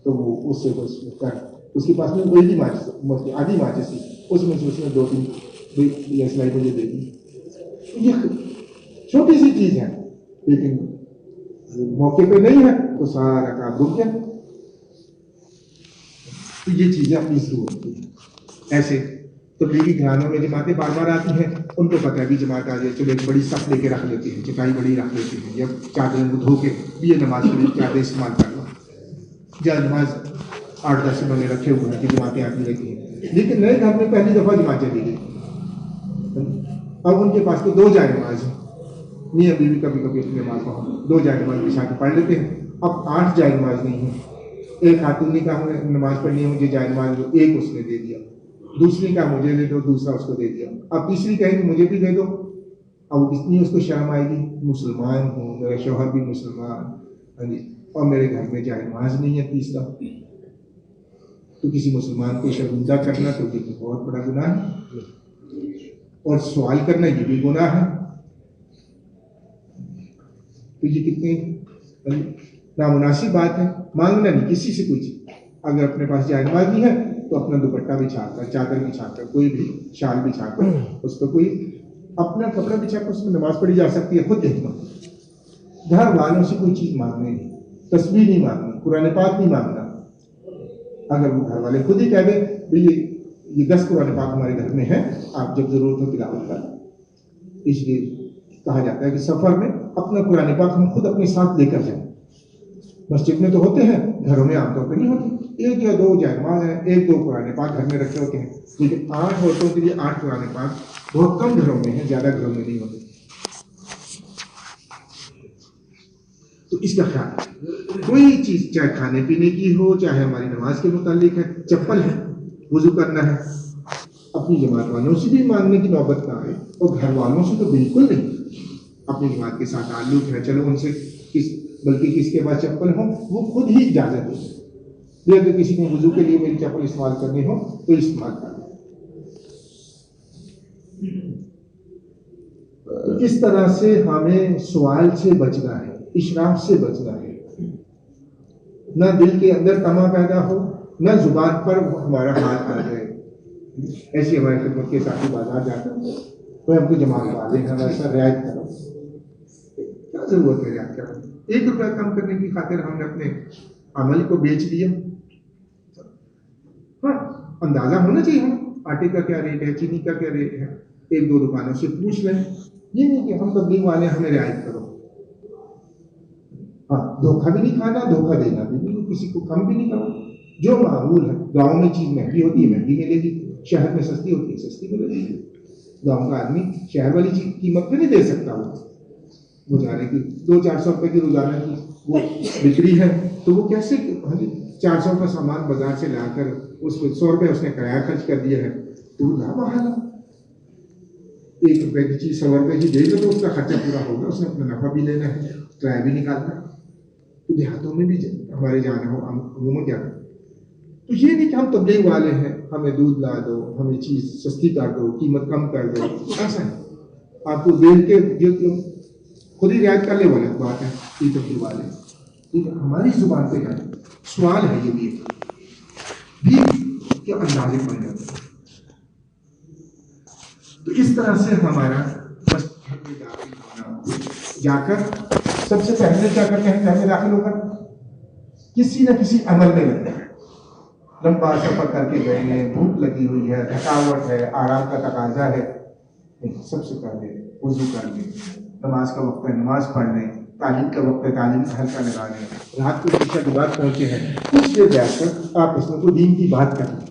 تو وہ اس سے بس کر اس کے پاس میں کوئی بھی ماچس آدھی ماچس تھی، اس میں سے اس نے 2-3 سلائی مجھے دے دی. یہ چھوٹی سی چیز ہے، لیکن موقع پہ نہیں ہے تو سارا کام رک گیا. تو یہ چیزیں اپنی ضرورت ہوتی ہیں. ایسے تبلیغی گھرانوں میں جماعتیں بار بار آتی ہیں، ان کو پتہ ہے بھی جماعت آ جائے چلو ایک بڑی صف لے کے رکھ لیتے ہیں، چٹائی بڑی رکھ لیتے ہیں، یا چادریں کو دھو کے یہ نماز کے لیے چادریں استعمال کر لو. جہاں نماز 8-10 انہوں نے رکھے ہوئے ہیں کہ جماعتیں آتی رہتی ہیں. لیکن نئے گھر میں پہلی دفعہ جماعتیں دی گئی، اب ان کے پاس تو 2 جائے نماز ہیں. میاں بیوی کبھی کبھی اپنی نماز پڑھو 2 جائے نماز بچھا کے پڑھ لیتے ہیں. اب 8 جائے نماز نہیں ہے. ایک خاتون نے کہا مجھے نماز پڑھنی ہے، مجھے جائے نماز دو، ایک اس نے دے دیا. دوسری کہا مجھے دے دو، دوسرا اس کو دے دیا. اب تیسری کہے کہ مجھے بھی دے دو. اب کتنی اس کو شرم آئے گی، مسلمان ہوں، میرا شوہر بھی مسلمان، ہاں جی، اور میرے گھر میں جائے نماز نہیں ہے تیسرا. تو کسی مسلمان کو شرمندہ کرنا تو یہ بہت بڑا گناہ ہے، اور سوال کرنا یہ بھی گناہ ہے. تو یہ کتنی نامناسب بات ہے. مانگنا نہیں کسی سے کوئی چیز. اگر اپنے پاس جائے نماز نہیں ہے تو اپنا دوپٹہ بچھا کر، چادر بچھا کر، کوئی بھی شال بچھا کر، اس پہ کوئی اپنا کپڑا بچھا کر اس میں نماز پڑھی جا سکتی ہے. خود دیکھنا، گھر والوں سے کوئی چیز مانگنی نہیں، تسبیح نہیں مانگنی، قرآن پاک نہیں مانگنا. اگر وہ گھر والے خود ہی کہہ دیں بھئی یہ 10 قرآن پاک ہمارے گھر میں ہے، آپ جب ضرورت ہو تلاوت کر. اس لیے کہا جاتا ہے کہ سفر میں اپنا قرآن پاک ہم خود اپنے ساتھ لے کر جائیں. مسجد میں تو ہوتے ہیں، گھروں میں عام طور پہ نہیں ہوتے. 1 یا 2 جائے نماز ہیں، 1-2 قرآن پاک گھر میں رکھے ہوتے ہیں. لیکن 8 عورتوں کے لیے 8 قرآن پاک بہت کم گھروں میں ہیں، زیادہ گھروں میں نہیں ہوتے. تو اس کا خیال، کوئی چیز چاہے کھانے پینے کی ہو، چاہے ہماری نماز کے متعلق ہے، چپل ہے، وضو کرنا ہے، اپنی جماعت والوں سے بھی مانگنے کی نوبت نہ آئے، اور گھر والوں سے تو بالکل نہیں. اپنی جماعت کے ساتھ تعلق ہے، چلو ان سے بلکہ کس کے پاس چپل ہو وہ خود ہی اجازت دے. یا اگر کسی نے وضو کے لیے میری چپل استعمال کرنی ہو تو استعمال کر لیں. اس طرح سے ہمیں سوال سے بچنا ہے، اشراف سے بچنا ہے. نہ دل کے اندر طمع پیدا ہو، نہ زبان پر ہمارا ہاتھ آ جائے. ایسی ہماری خدمت کے ساتھی بازار جاتا ہے، وہ ہم کو جماعت والے ہیں، ایسا رعایت کرو. کیا ضرورت ہے رعایت کرنے؟ 1 روپیہ کم کرنے کی خاطر ہم نے اپنے عمل کو بیچ دیا. ہاں، اندازہ ہونا چاہیے ہمیں آٹے کا کیا ریٹ ہے، چینی کا کیا ریٹ ہے. 1-2 دکانوں سے پوچھ لیں. یہ نہیں کہ ہم تبلیغ والے ہمیں رعایت کرو. ہاں، دھوکہ بھی نہیں کھانا، دھوکہ دینا بھی نہیں، کسی کو کم بھی نہیں کرو. جو معمول ہے، گاؤں میں چیز مہنگی ہوتی ہے مہنگی ملے گی، شہر میں سستی ہوتی ہے سستی ملے گی. گاؤں کا آدمی شہر والی چیز قیمت پہ نہیں دے سکتا. وہ جانے کی 200-400 روپے کی روزانہ کی وہ بکری ہے، تو وہ کیسے 400 کا سامان بازار سے لا کر اس پہ 100 روپے اس نے کرایہ خرچ کر دیا ہے، تو وہ لاحال ہے. 1 روپے کی چیز 100 روپے کی دے گا تو اس کا خرچہ پورا ہوگا، اس نے اپنا نفع بھی لینا ہے، کرایہ بھی نکالنا ہے. تو دیہاتوں میں بھی ہمارے جانا ہو عموماً کیا کریں. تو یہ نہیں کہ ہم تبلیغ والے ہیں، ہمیں دودھ لا دو، ہمیں چیز سستی کر دو، قیمت کم کر دو. ایسا ہے آپ کو دیکھ کے خود ہی رعایت کر لے والی بات ہے. یہ تبلیغ والے ٹھیک ہے، ہماری زبان پہ ہے. سوال ہے یہ بھی کہ اندازے بن جاتے ہیں. تو اس طرح سے ہمارا جا کر سب سے پہلے کیا کرتے ہیں، گھر میں داخل ہو کر کسی نہ کسی عمل میں لگتے ہیں. لمبا سفر کر کے گئے ہیں، بھوک لگی ہوئی ہے، تھکاوٹ ہے، آرام کا تقاضا ہے. سب سے پہلے وضو کر لیں، نماز کا وقت ہے نماز پڑھ لیں، تعلیم کا وقت ہے تعلیم کا حلقہ لگا لیں. رات کو عشاء کے بعد پہنچے ہیں، کچھ دیر بیٹھ کر آپ اس میں کوئی دین کی بات کر لیں.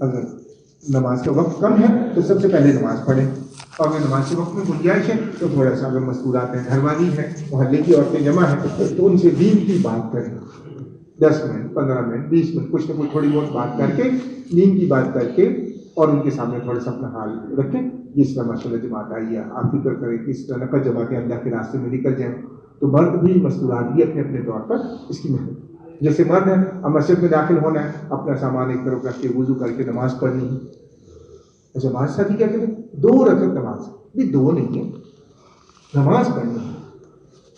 اگر نماز کا وقت کم ہے تو سب سے پہلے نماز پڑھیں. اور اگر نماز کے وقت میں گنجائش ہے تو تھوڑا سا اگر مستورات ہیں، گھر والی ہیں، محلے کی عورتیں جمع ہیں تو ان سے دین کی بات کریں، 10 منٹ 15 منٹ 20 منٹ کچھ نہ کچھ تھوڑی بہت بات کر کے، دین کی بات کر کے، اور ان کے سامنے تھوڑا سا اپنا حال رکھیں. جس طرح ماشاء اللہ جماعت آئی ہے، آپ فکر کریں کہ اس طرح نقد جماعتیں اللہ کے راستے میں نکل جائیں. تو مرد بھی مستورات بھی اپنے اپنے طور پر اس کی محنت. جیسے مرد ہے، اب مسجد میں داخل ہونا ہے، اپنا سامان ایک طرف رکھ کے وضو کر کے نماز پڑھنی ہے. اچھا ہمارے ساتھی کیا کریں؟ 2 رکعت نماز، بھی 2 نہیں ہے، نماز پڑھنی ہے.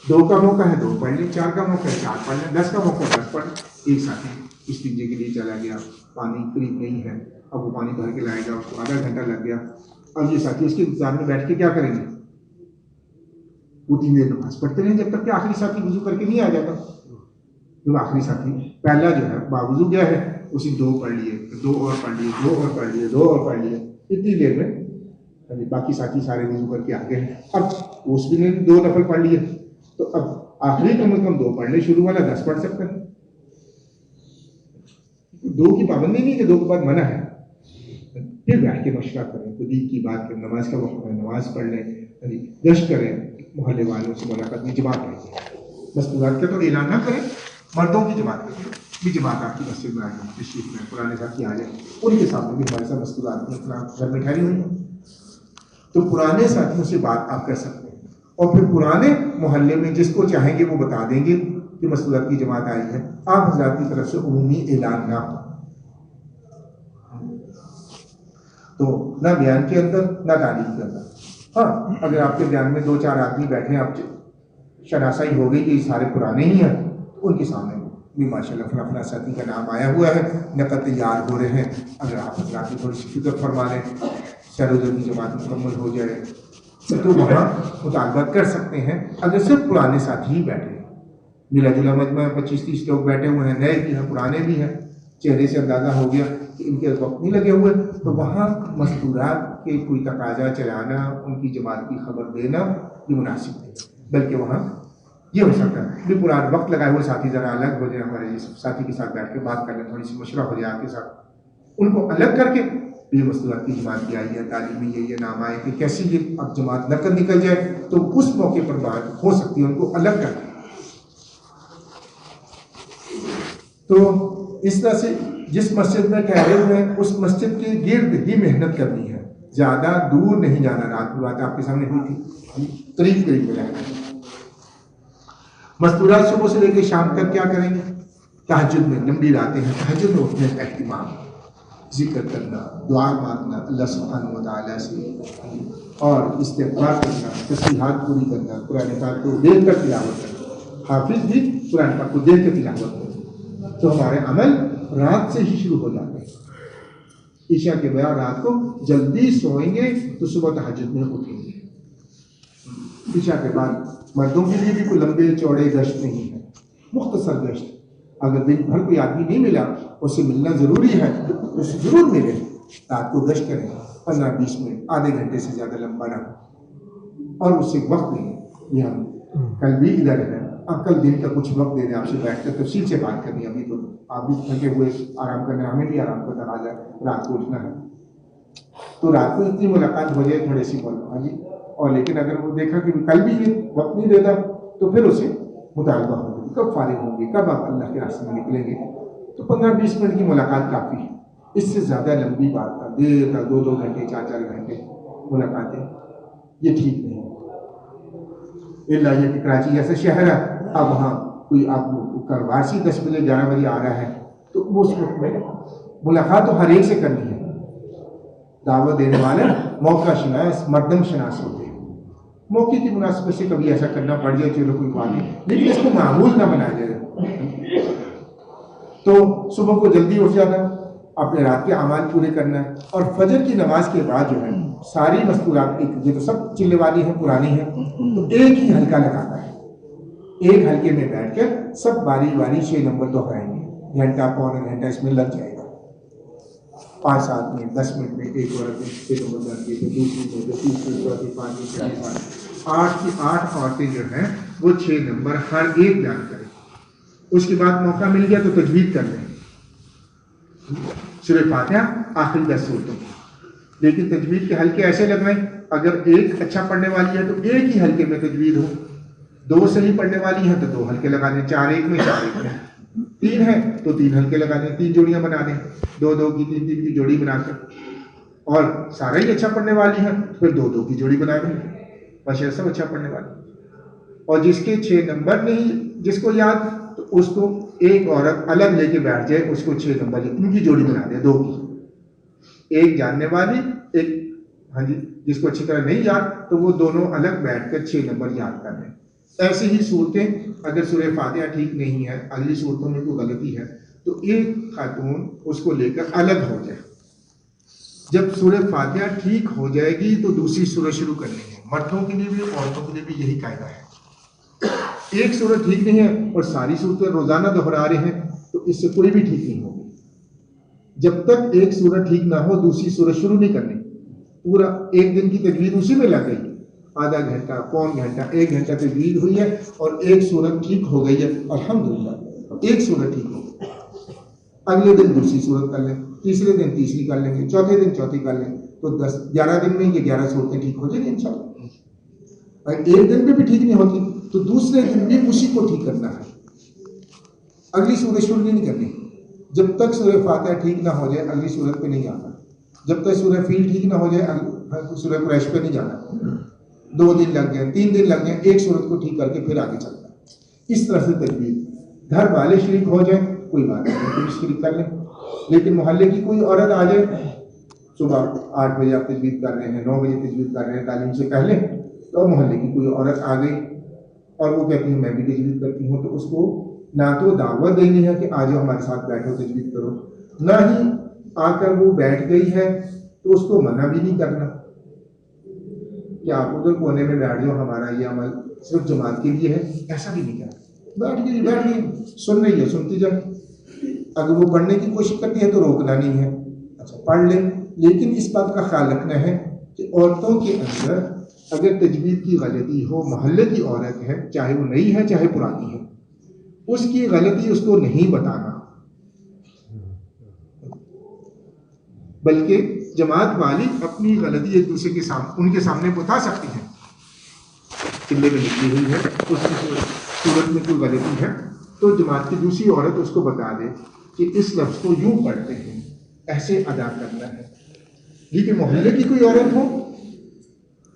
2 کا موقع ہے 2 پڑھ لیں، 4 کا موقع ہے 4 پڑھ لیں، 10 کا موقع ہے 10 پڑھ لیں. ایک ساتھی استنجے کے لیے چلا گیا، پانی قریب نہیں ہے، اب وہ پانی بھر کے لائے گا، اس کو آدھا گھنٹہ لگ گیا. اب یہ ساتھی اس کے انتظار میں بیٹھ کے کیا کریں گے؟ وہ 3 دیر نماز پڑھتے رہیں جب تک کہ آخری ساتھی وضو کر کے نہیں آ جاتا. جو آخری ساتھی پہلا جو ہے باوضو گیا ہے، اسی 2 پڑھ لیے، 2 اور پڑھ لیے، 2 اور پڑھ لیے، 2 اور پڑھ لیے، اتنی دیر میں باقی ساتھی سارے وضو کر کے آ گئے. اب اس بھی نے 2 نفل پڑھ لیے، تو اب آخری کم از کم 2 پڑھ لے، شروع والا 10 پڑھ سکتے ہیں. 2 کی پابندی نہیں کہ 2 کے بعد منع ہے. پھر بیٹھ کے مشورہ کریں، خود کی بات کریں، نماز کا وقت ہے نماز پڑھ لیں، گشت کریں، محلے والوں سے ملاقات میں، جماعت رہیں. مستورات کا تو اعلان نہ کریں، مردوں کی جماعت کریں بھی، جماعت آپ کی مسجد میں آ جائیں، تشریف میں پرانے ساتھی آ جائیں، ان کے سامنے بھی ہمارے ساتھ مستورات کی اپنا گھر میں ٹھہری ہوئی ہیں. تو پرانے ساتھیوں سے بات آپ کر سکتے ہیں، اور پھر پرانے محلے میں جس کو چاہیں گے وہ بتا دیں گے کہ مستورات کی جماعت آئی ہے. آپ حضرات کی طرف سے عمومی اعلان نہ ہو، تو نہ بیان کے اندر نہ تعلیم کے اندر. ہاں اگر آپ کے بیان میں 2-4 آدمی بیٹھے ہیں، آپ شناسائی ہو گئی کہ یہ سارے پرانے ہی ہیں، تو ان کے سامنے بھی ماشاء اللہ فلاں فلاں ساتھی کا نام آیا ہوا ہے، نقد تیار ہو رہے ہیں، اگر آپ حضرات کی تھوڑی سی فکر فرما لیں، سرودر کی جماعت مکمل ہو جائے تو وہاں مطالبہ کر سکتے ہیں. اگر صرف پرانے ساتھی ہی بیٹھے ہیں، ملا جلا مجمع 25-30 لوگ بیٹھے ہوئے ہیں، نئے بھی ہیں پرانے بھی ہیں، چہرے سے اندازہ ہو گیا کہ ان کے وقت نہیں لگے ہوئے، تو وہاں مستورات کے کوئی تقاضا چلانا، ان کی جماعت کی خبر دینا یہ مناسب نہیں. بلکہ وہاں یہ ہو سکتا ہے کہ پرانا وقت لگائے ہوئے ساتھی ذرا الگ ہو جائے، ہمارے ساتھی کے ساتھ بیٹھ کے بات کر لیں، تھوڑی سی مشورہ ہو جائے آپ کے ساتھ، ان کو الگ کر کے یہ مستورات کی جماعت کی آئی ہے، تعلیمی یہ نام آئے کہ کیسی یہ اب جماعت نقل نکل جائے، تو اس موقع پر بات ہو سکتی ہے، ان کو الگ کر کے. تو اس طرح سے جس مسجد میں ٹھہرے ہوئے ہیں اس مسجد کے گرد ہی محنت کرنی ہے، زیادہ دور نہیں جانا. رات کی بات آپ کے سامنے ہوئی تھی، قریب میں رہنا ہے. مستورات صبح سے لے کے شام تک کیا کریں گے؟ تہجد میں، لمبی راتیں ہیں، تہجد میں اٹھنے کا اہتمام، ذکر کرنا، دعا مانگنا اللہ سبحانہ و تعالیٰ سے، اور استغفار کرنا، تسبیحات پوری کرنا، قرآن پاک کو دیکھ کر تلاوت کرنا. حافظ بھی قرآن پاک کو دیکھ کر تلاوت کرنا. تو ہمارے عمل رات سے ہی شروع ہو جاتے ہیں. عشاء کے بعد رات کو جلدی سوئیں گے تو صبح تہجد میں اٹھیں گے. عشاء کے بعد مردوں کے لیے بھی کوئی لمبے چوڑے گشت نہیں ہے، مختصر گشت. اگر دن بھر کوئی آدمی نہیں ملا، اس سے ملنا ضروری ہے تو اس سے ضرور ملے. رات کو گشت کریں 15-20 منٹ، آدھے گھنٹے سے زیادہ لمبا نہ، اور اس سے وقت نہیں. یہ ہم کل بھی ادھر ہے، اب کل دن کا کچھ وقت دے دیں، آپ سے بیٹھ کر تفصیل سے بات کرنی ہے. ابھی تو آپ بھی تھکے ہوئے آرام کرنا، ہمیں بھی آرام کا تقاضا ہے، رات کو اٹھنا ہے. تو رات کو اتنی ملاقات ہو جائے تھوڑی سی بول. ہاں جی. اور لیکن اگر وہ دیکھا کہ کل بھی یہ وقت نہیں دیتا تو پھر اسے مطالبہ ہوگا کب فارغ ہوں گے، کب آپ اللہ کے راستے میں نکلیں گے. تو 15-20 منٹ کی ملاقات کافی ہے. اس سے زیادہ لمبی بات کا دیر تک 2-2 گھنٹے 4-4 گھنٹے ملاقاتیں یہ ٹھیک نہیں. اللہ یہ کہ کراچی جیسا شہر ہے، اب وہاں کوئی آپ وارسی 10 بجے 11 بجے آ رہا ہے تو اس وقت میں ملاقات تو ہر ایک سے کرنی ہے. دعوت دینے والے موقع شناس مردم شناس ہوتے ہیں. موقع کی مناسبت سے کبھی ایسا کرنا پڑ جائے چلو کوئی بات نہیں، لیکن اس کو معمول نہ بنایا جائے. تو صبح کو جلدی اٹھ جانا، اپنے رات کے اعمال پورے کرنا ہے، اور فجر کی نماز کے بعد جو ہے ساری مستورات، یہ تو سب چلے والی ہیں پرانی ہیں، تو ایک ہی حلقہ لگانا ہے. ایک حلقے میں بیٹھ کر سب باری باری 6 نمبر دہرائیں گے. گھنٹہ پونا گھنٹہ اس میں لگ جائے گا. 5-7 منٹ 10 منٹ میں ایک عورت 6 نمبر کر کے، دوسری میں 30 چوتھی 5 8 کی 8 عورتیں جو ہیں وہ 6 نمبر ہر ایک بیان کریں. اس کے بعد موقع مل گیا تو تجوید کر لیں، سورہ فاتحہ آخری 10 سورتوں. لیکن تجوید کے حلقے ایسے لگائیں اگر ایک اچھا پڑھنے والی ہے تو ایک ہی حلقے میں تجوید ہو، دو صحیح پڑھنے والی ہیں تو دو حلقے لگا دیں، چار ایک میں چار ایک میں، تین ہے تو تین حلقے لگا دیں، تین جوڑیاں بنا دیں، دو دو کی تین تین کی جوڑی بنا کر، اور سارا ہی اچھا پڑھنے والی ہے پھر دو دو کی جوڑی بنا دیں، بشر سب اچھا پڑھنے والی۔ اور جس کے 6 نمبر نہیں جس کو یاد تو اس کو ایک عورت الگ لے کے بیٹھ جائے، اس کو 6 نمبر ان کی جوڑی بنا دے، دو کی، ایک جاننے والی ایک، ہاں جی، جس کو اچھی طرح نہیں یاد تو وہ دونوں الگ بیٹھ کر 6 نمبر یاد کر لیں۔ ایسی ہی صورتیں، اگر سورہ فاتحہ ٹھیک نہیں ہے، اگلی صورتوں میں کوئی غلطی ہے تو ایک خاتون اس کو لے کر الگ ہو جائے۔ جب سورہ فاتحہ ٹھیک ہو جائے گی تو دوسری سورت شروع کرنی ہے، مردوں کے لیے بھی عورتوں کے لیے بھی یہی قاعدہ ہے۔ ایک سورت ٹھیک نہیں ہے اور ساری صورتیں روزانہ دہرا رہے ہیں تو اس سے کوئی بھی ٹھیک نہیں ہوگی۔ جب تک ایک سورت ٹھیک نہ ہو دوسری سورت شروع نہیں کرنی۔ پورا ایک دن کی تجوید اسی میں لگ گئی، آدھا گھنٹہ، پون گھنٹہ، 1 گھنٹہ تجوید ہوئی ہے اور ایک سورت ٹھیک ہو گئی ہے، الحمدللہ ایک سورت ٹھیک ہو گئی، اگلے دن دوسری سورت کر لیں، تیسرے دن تیسری کر لیں گے، چوتھے دن چوتھی کر لیں تو 11 دن میں یہ 11 صورتیں ٹھیک ہو جائیں گی انشاءاللہ۔ اور ایک دن پہ بھی ٹھیک نہیں ہوتی تو دوسرے دن بھی اسی کو ٹھیک کرنا ہے، اگلی سورت شروع نہیں کرنی۔ جب تک سورہ فاتحہ ٹھیک نہ ہو جائے اگلی سورت پہ نہیں جانا، جب تک سورہ فیل ٹھیک نہ ہو جائے سورہ قریش پہ نہیں جانا۔ 2 دن لگ گئے، 3 دن لگ گئے، ایک سورت کو ٹھیک کر کے پھر آگے چلنا ہے۔ اس طرح سے تجوید، گھر والے شریک ہو جائیں کوئی بات نہیں، کوئی شریک کر لیں، لیکن محلے کی کوئی عورت آ جائے، صبح 8 بجے آپ تجوید کر رہے ہیں، 9 بجے تجوید کر رہے ہیں تعلیم سے پہلے، تو محلے کی کوئی عورت آ گئی اور وہ کہتی ہے میں بھی تجوید کرتی ہوں، تو اس کو نہ تو دعوت دینی ہے کہ آ جاؤ ہمارے ساتھ بیٹھو تجوید کرو، نہ ہی آ کر وہ بیٹھ گئی ہے تو اس کو منع بھی نہیں کرنا کہ آپ ادھر کونے میں بیٹھ جاؤ، ہمارا یہ عمل صرف جماعت کے لیے ہے، ایسا بھی نہیں کرنا۔ بیٹھ گئی سن رہی ہے، سنتی جائے، اگر وہ پڑھنے کی کوشش کرتی ہے تو روکنا نہیں ہے، اچھا پڑھ لیں، لیکن اس بات کا خیال رکھنا ہے کہ عورتوں کے اندر اگر تجوید کی غلطی ہو، محلے کی عورت ہے چاہے وہ نئی ہے چاہے پرانی ہے، اس کی غلطی اس کو نہیں بتانا، بلکہ جماعت والی اپنی غلطی ایک دوسرے کے سامنے ان کے سامنے بتا سکتی ہیں، قلعے میں لکھی ہوئی ہے اس کی صورت میں کوئی غلطی ہے تو جماعت کی دوسری عورت اس کو بتا دے کہ اس لفظ کو یوں پڑھتے ہیں، ایسے ادا کرنا ہے۔ لیکن محلے کی کوئی عورت ہو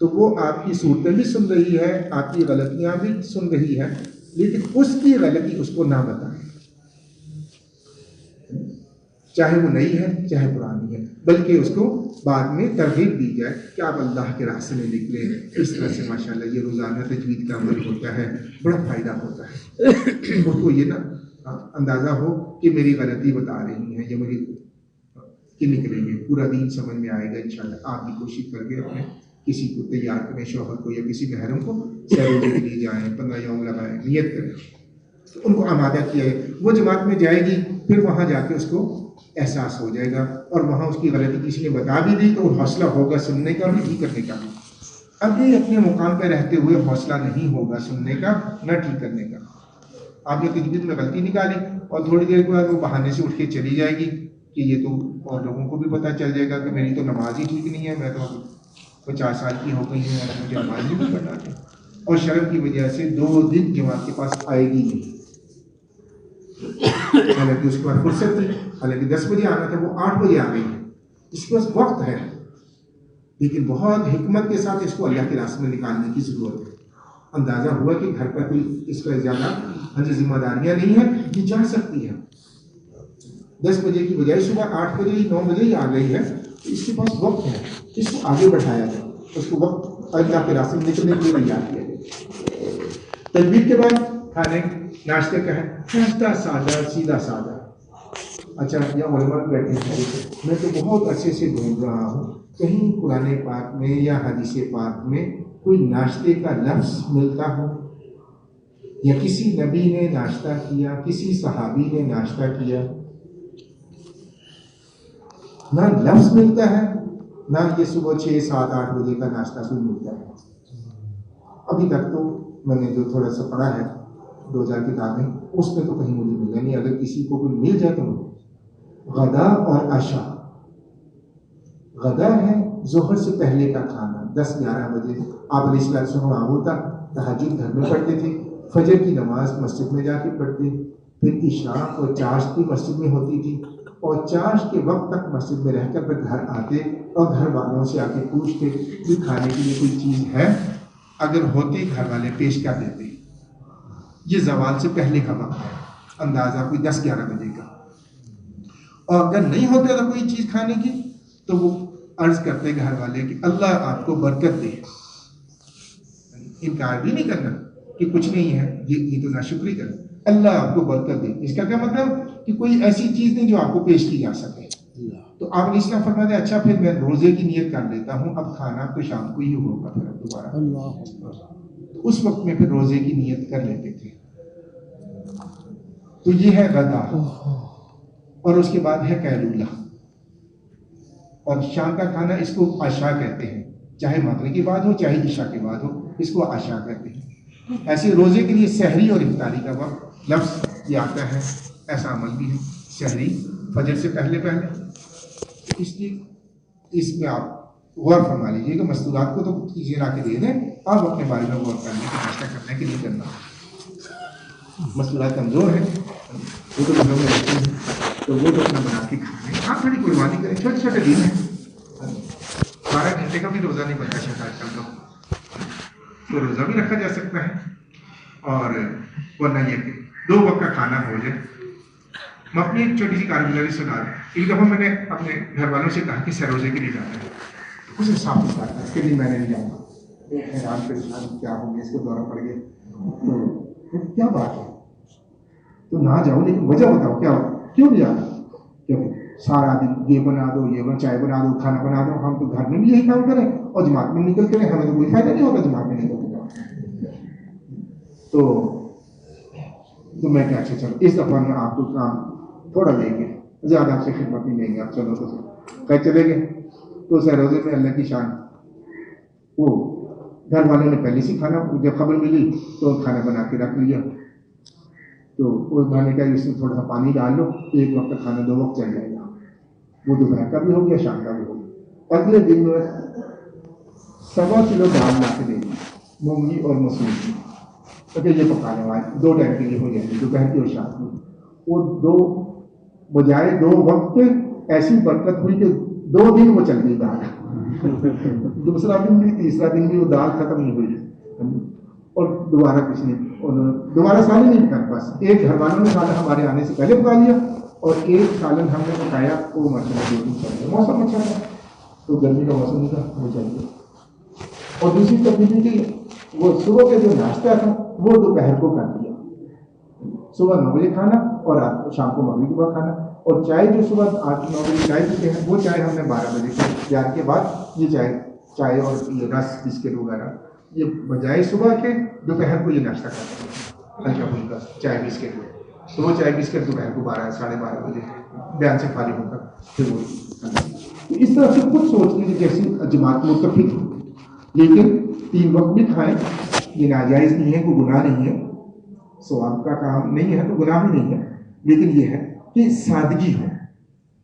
تو وہ آپ کی صورتیں بھی سن رہی ہے، آپ کی غلطیاں بھی سن رہی ہے، لیکن اس کی غلطی اس کو نہ بتائیں، چاہے وہ نئی ہے چاہے پرانی ہے، بلکہ اس کو بعد میں ترغیب دی جائے کہ آپ اللہ کے راستے میں نکلیں۔ اس طرح سے ماشاءاللہ یہ روزانہ تجوید کا عمل ہوتا ہے، بڑا فائدہ ہوتا ہے، اس کو یہ نا اندازہ ہو کہ میری غلطی بتا رہی ہیں، یہ میری کہ نکلیں گے، پورا دین سمجھ میں آئے گا انشاءاللہ۔ آپ بھی کوشش کر کے اپنے کسی کو تیار کریں، شوہر کو یا کسی محرم کو سیروزے کے لیے جائیں، 15 یوم لگائیں، نیت کریں، ان کو آمادہ کیا ہے، وہ جماعت میں جائے گی، پھر وہاں جا کے اس کو احساس ہو جائے گا، اور وہاں اس کی غلطی کسی نے بتا بھی دی تو حوصلہ ہوگا سننے کا بھی، ٹھیک کرنے کا بھی۔ ابھی اپنے مقام پہ رہتے ہوئے حوصلہ نہیں ہوگا سننے کا نہ ٹھیک کرنے کا۔ آپ نے تجوید میں غلطی نکالی اور تھوڑی دیر کے بعد وہ بہانے سے اٹھ کے چلی جائے گی کہ یہ تو اور لوگوں کو بھی پتہ چل جائے گا کہ میری تو نماز ہی ٹھیک نہیں ہے، میں تو 50 سال کی ہو گئی ہوں اور مجھے نماز ہی نہیں پڑھنا ہے، اور شرم کی وجہ سے 2 دن جماعت کے پاس آئے گی نہیں، حالانکہ اس کے بعد فرصت تھی، حالانکہ 10 بجے آنا تھا، وہ 8 بجے آ گئی ہے، اس کے پاس وقت ہے، لیکن بہت حکمت کے ساتھ اس کو اللہ کے راستے میں نکالنے کی ضرورت ہے۔ اندازہ ہوا کہ گھر پر کوئی اس کا زیادہ ذمہ داریاں نہیں ہیں، یہ جا سکتی ہے، 10 بجے کی بجائے صبح 8 بجے 9 بجے ہی آ گئی ہے، تو اس کے پاس وقت ہے، اس کو آگے بڑھایا جائے، اس کو وقت اللہ کے راستے میں نکلنے کے لیے تیار کیا جائے۔ تجوید کے بعد کھانے ناشتے کا ہے، سادہ سادہ سیدھا سادہ۔ اچھا یا علماء بیٹھے ہیں، میں تو بہت اچھے سے ڈھونڈ رہا ہوں کہیں قرآن پاک میں یا حدیث پاک میں کوئی ناشتے کا لفظ ملتا ہو، یا کسی نبی نے ناشتہ کیا، کسی صحابی نے ناشتہ کیا، نہ لفظ ملتا ہے نہ یہ صبح 6 7 8 بجے کا ناشتہ کوئی ملتا ہے۔ ابھی تک تو میں نے جو تھوڑا سا پڑھا ہے 2000 کتابیں، اس میں تو کہیں مجھے ملا نہیں۔ اگر کسی کو کوئی مل جائے تو غدا اور عشاء غدا ہے ظہر سے پہلے کا کھانا 10-11 بجے. آپ علیہ السلام معمول تھا تہجد گھر میں پڑھتے تھے, فجر کی نماز مسجد میں جا کے پڑھتے, پھر عشاء اور چاشت کی مسجد میں ہوتی تھی, اور چاشت کے وقت تک مسجد میں رہ کر پھر گھر آتے اور گھر والوں سے آ کے پوچھتے کہ کھانے کے لیے کوئی چیز ہے, اگر ہوتی گھر والے پیش کر دیتے. یہ زوال سے پہلے کا وقت ہے, اندازہ کوئی 10-11 بجے کا. اور اگر نہیں ہوتا تھا کوئی چیز کھانے کی تو وہ عرض کرتے گھر والے کہ اللہ آپ کو برکت دے. انکار بھی نہیں کرنا کہ کچھ نہیں ہے, یہ تو ناشکری کرنا, اللہ آپ کو برکت دے. اس کا کیا مطلب کہ کوئی ایسی چیز نہیں جو آپ کو پیش کی جا سکے. تو آپ علیہ السلام فرماتے اچھا پھر میں روزے کی نیت کر لیتا ہوں, اب کھانا تو شام کو ہی ہوگا پھر دوبارہ. تو اس وقت میں پھر روزے کی نیت کر لیتے تھے. تو یہ ہے غدا, اور اس کے بعد ہے قیلولہ, اور شام کا کھانا اس کو عشاء کہتے ہیں, چاہے مغرب کی بعد ہو چاہے عشاء کے بعد ہو, اس کو عشاء کہتے ہیں. ایسے روزے کے لیے سحری اور افطاری کا وقت لفظ یہ آتا ہے, ایسا عمل بھی ہے سحری فجر سے پہلے پہلے. اس لیے اس میں آپ غور فرما لیجیے کہ مستورات کو تو کسی لا کے دے دیں, آپ اپنے بارے میں غور کر لیں کہ ناشتہ کرنا کہ نہیں کرنا. مستورات کمزور ہیں, وہ تو گھروں میں رہتے ہیں, تو وہ تو اپنا بنا کے کھا لیں. آپ تھوڑی قربانی کریں, چھوٹے چھوٹے دن ہیں, 12 گھنٹے کا بھی روزہ نہیں بنتا شاید آج کل تو روزہ بھی رکھا جا سکتا ہے. اور ورنہ یہ کہ 2 وقت کا کھانا ہو جائے. میں اپنی ایک چھوٹی سی کارگزاری سنا رہا ہوں. ایک دفعہ میں نے اپنے گھر والوں سے کہا کہ سروزے کے لیے جانا ہے, اسے صاف ستھرا تھا, اس کے لیے میں نے نہیں جانا. حیران پریشان کیا ہو گیا, اس کو دورہ پڑ گیا, تو کیا بات ہے تو نہ جاؤ, لیکن وجہ بتاؤ کیا کیوں نہیں جانا. کیونکہ سارا دن یہ بنا دو, یہ چائے بنا دو, کھانا بنا دو, ہم تو گھر میں بھی یہی کام کریں اور جماعت میں نکل کریں, ہمیں تو کوئی فائدہ نہیں ہوتا جماعت میں نکل کے. تو میں کیا اچھا چلو اس دفعہ میں آپ کو کام تھوڑا دیں گے, زیادہ آپ سے خدمت نہیں دیں گے, آپ چلو تو کہ چلے گئے. تو سروزے میں اللہ کی شان, وہ گھر والوں نے پہلے سے کھانا, جب خبر ملی تو کھانا بنا کے رکھ لیا. تو وہ کھانے کا اس میں تھوڑا سا پانی ڈال لو, 1 وقت کا کھانا 2 وقت چل جائے گا. وہ دوپہر کا بھی ہو گیا, شام کا بھی ہو گیا. اگلے دن میں 1.25 کلو دال لا کے دے دی, مونگی اور مسور کی, کیونکہ یہ پکانے والے 2 ٹائم کے لیے ہو جائے گی, دوپہر کی اور شام کی. وہ 2 بجائے 2 وقت ایسی برکت ہوئی کہ 2 دن وہ چل گئی دال. دوسرا دن بھی تیسرا دن بھی وہ دال ختم نہیں ہوئی, اور دوبارہ کچھ نہیں, دوبارہ سالن نہیں پکایا, بس ایک گھر والوں نے سالن ہمارے آنے سے پہلے پکا لیا, اور ایک سالن ہم نے پکایا, وہ ماشاء اللہ 2 دن چل گیا. موسم اچھا تھا تو گرمی کا موسم تھا, وہ چل گیا. اور دوسری تبدیلی کہ وہ صبح کا جو ناشتہ تھا وہ دوپہر کو کر دیا, صبح 9 بجے کھانا اور رات شام کو مغرب کے بعد کھانا. اور چائے جو صبح 8-9 بجے چائے پیتے ہیں, وہ چائے ہم نے 12 بجے کے بعد یہ چائے اور یہ رس بسکٹ وغیرہ, یہ بجائے صبح کے دوپہر کو یہ ناشتہ کرتے ہیں ہلکا پھلکا چائے بسکٹ میں. تو وہ چائے بسکٹ دوپہر کو 12-12:30 بجے بیان سے خالی ہو کر پھر وہ. تو اس طرح سے خود سوچنے کی جیسی جماعت متفق ہو, لیکن 3 وقت بھی کھائیں, یہ ناجائز نہیں ہے, کوئی گناہ نہیں ہے, ثواب کا کام نہیں ہے تو گناہ بھی نہیں ہے. لیکن یہ ہے کہ سادگی ہو,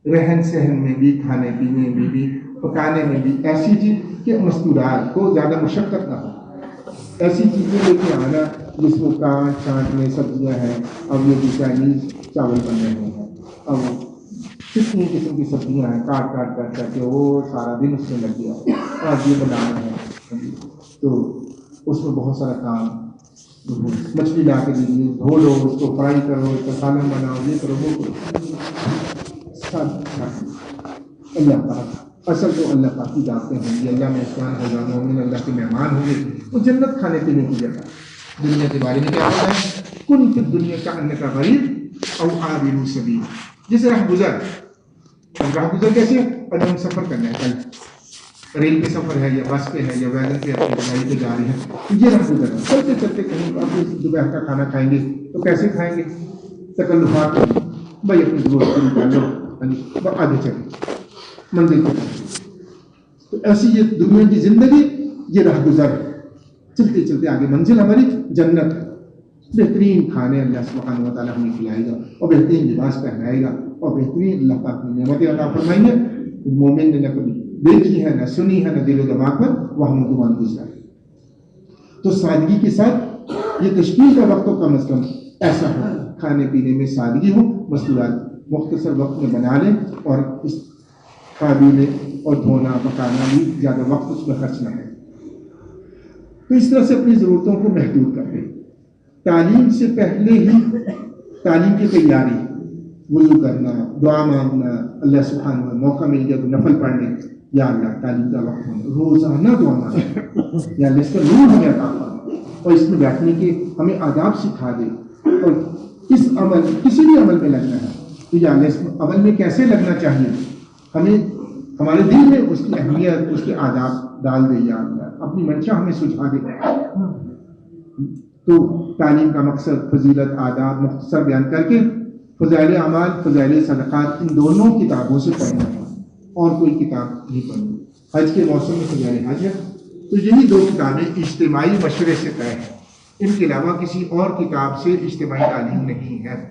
رہن سہن میں بھی, کھانے پینے میں بھی, پکانے میں بھی, ایسی چیز کہ مستورات کو زیادہ مشقت نہ ہو. ایسی چیزیں لے کے آنا جس میں کانٹ چھانٹ میں سبزیاں ہیں, اب یہ بھی چائنیز چاول بن رہے ہیں, اب کتنی قسم کی سبزیاں ہیں, کاٹ کر کے وہ سارا دن اس میں لگ گیا, آج یہ بنانا ہے تو اس میں بہت سارا کام. مچھلی لا کے دیجیے, دھو لو, اس کو فرائی کرو, اس کا سالن بناؤ, یہ کرو وہ کرو. اللہ کا اصل تو اللہ پاک کی دعوتیں ہوں گی, اللہ میں احسان ہوگا, مومن اللہ کے مہمان ہوں گے, وہ جنت کھانے پینے کی جگہ. دنیا کے بارے میں کیا ہوتا ہے, کن فی دنیا کا ان کا غریب او عابر سبیل. جیسے راہ گزر کیسے, اور ہم سفر کرنا ہے, کل ریل پہ سفر ہے یا بس پہ ہے یا ویگن پہ گاڑی پہ جا رہے ہیں, تو یہ راہ گزر ہے. چلتے چلتے کہیں دوپہر کا کھانا کھائیں گے تو کیسے کھائیں گے, تکلفات بھائی اپنی ضرورت کو نکال لو, آگے چلیں منزل کو. تو ایسی یہ دنیا کی زندگی, یہ راہ گزر, چلتے چلتے آگے منزل ہماری جنت. بہترین کھانے اللہ سبحانہ و تعالیٰ ہمیں کھلائے گا, اور بہترین لباس پہنائے گا, اور بہترین اللہ پاک نے نعمتیں عطا فرمائیں گے. مومن نے نہ کبھی دیکھی ہے نہ سنی ہے نہ دل و دماغ پر وہم و گمان گزرا ہے. تو سادگی کے ساتھ یہ تشکیل کا وقت کم از کم ایسا ہو, کھانے پینے میں سادگی ہو, مستورات مختصر وقت میں بنا لیں اور اس قابل اور دھونا پکانا بھی زیادہ وقت اس میں خرچ نہ ہے. تو اس طرح سے اپنی ضرورتوں کو محدود کر دیں. تعلیم سے پہلے ہی تعلیم کی تیاری, وضو کرنا, دعا مانگنا, اللہ سبحانہ و موقع مل گیا تو نفل پڑھنے, یا اللہ تعلیم کا وقت ہونا, روزانہ دعا مانگنا, یا اللہ اس کا نور ہمیں عطا فرما, اور اس میں بیٹھنے کے ہمیں آداب سکھا دے, اور اس عمل کسی بھی عمل میں لگنا ہے تو یا اللہ اس عمل میں کیسے لگنا چاہیے, ہمیں ہمارے دل میں اس کی اہمیت, اس کے آداب ڈال دے, یا اللہ اپنی منشا ہمیں سجھا دے. تو تعلیم کا مقصد فضیلت, آداب مختصر بیان کر کے فضائل اعمال, فضائل صدقات, ان دونوں کتابوں سے پڑھنا ہے, اور کوئی کتاب نہیں پڑھنی. حج کے موسم میں فضائل حج ہے, تو یہی دو کتابیں اجتماعی مشورے سے طے ہیں, ان کے علاوہ کسی اور کتاب سے اجتماعی تعلیم نہیں ہے.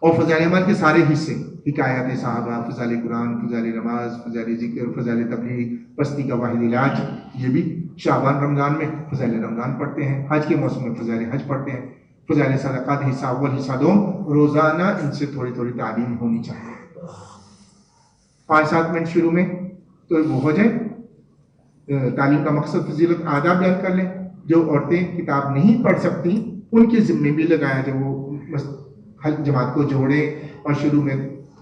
اور فضائل اعمال کے سارے حصے, حکایات صحابہ, فضائل قرآن, فضائل نماز, فضائل ذکر, فضائل تبلیغ, پستی کا واحد علاج, یہ بھی شعبان رمضان میں فضائل رمضان پڑھتے ہیں, حج کے موسم میں فضائل حج پڑھتے ہیں. فضائل صدقات حصہ اول حصہ دوم, روزانہ ان سے تھوڑی تھوڑی تعلیم ہونی چاہیے. 5-7 منٹ شروع میں تو وہ ہو جائے. تعلیم کا مقصد فضیلت, آداب بیان کر لیں. جو عورتیں کتاب نہیں پڑھ سکتی ان کے ذمے بھی لگایا جائے, وہ جماعت کو جوڑیں اور شروع میں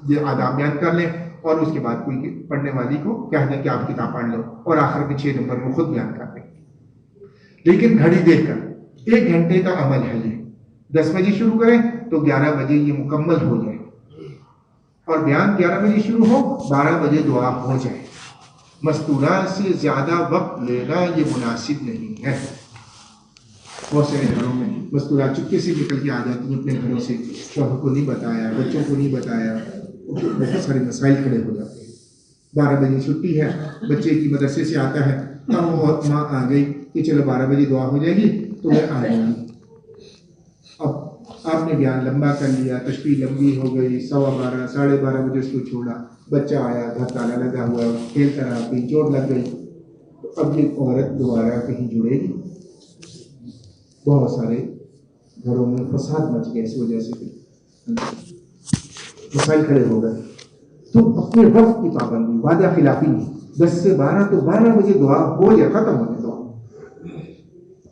یہ آداب بیان کر لیں, اور اس کے بعد کوئی پڑھنے والی کو کہہ دیں کہ آپ کتاب پڑھ لو, اور آخر کے 6 نمبر وہ خود بیان کر دیں. لیکن گھڑی دیکھ کر 1 گھنٹے کا عمل ہے یہ, 10 بجے شروع کریں تو 11 بجے یہ مکمل ہو جائے, اور بیان 11 بجے شروع ہو, 12 بجے دعا ہو جائے. مستورات سے زیادہ وقت لینا یہ مناسب نہیں ہے. بہت سارے گھروں میں مستورات چپکے سے نکل کے آ جاتی ہیں اپنے گھروں سے, شوہر کو نہیں بتایا, بچوں کو نہیں بتایا, بہت سارے مسائل کھڑے ہو جاتے ہیں. 12 بجے چھٹی ہے, بچے کی مدرسے سے آتا ہے, اب وہ ماں آ گئی کہ چلو 12 بجے دعا ہو جائے گی تو میں آ جاؤں گی. اب آپ نے بیان لمبا کر لیا, تشبیہ لمبی ہو گئی, 12:15 12:30 بجے اس کو چھوڑا, بچہ آیا, گھر تالا لگا ہوا, کھیلتا رہا, کہیں چوٹ لگ گئی, تو اب یہ عورت دوبارہ کہیں جڑے گی. بہت سارے گھروں میں فساد مچ گئے اس وجہ سے, مسائل کھڑے ہو گئے. تو اپنے وقت کی پابندی, وعدہ خلافی نہیں. 10 سے 12 تو 12 بجے دعا ہو یا ختم ہو جائے دعا,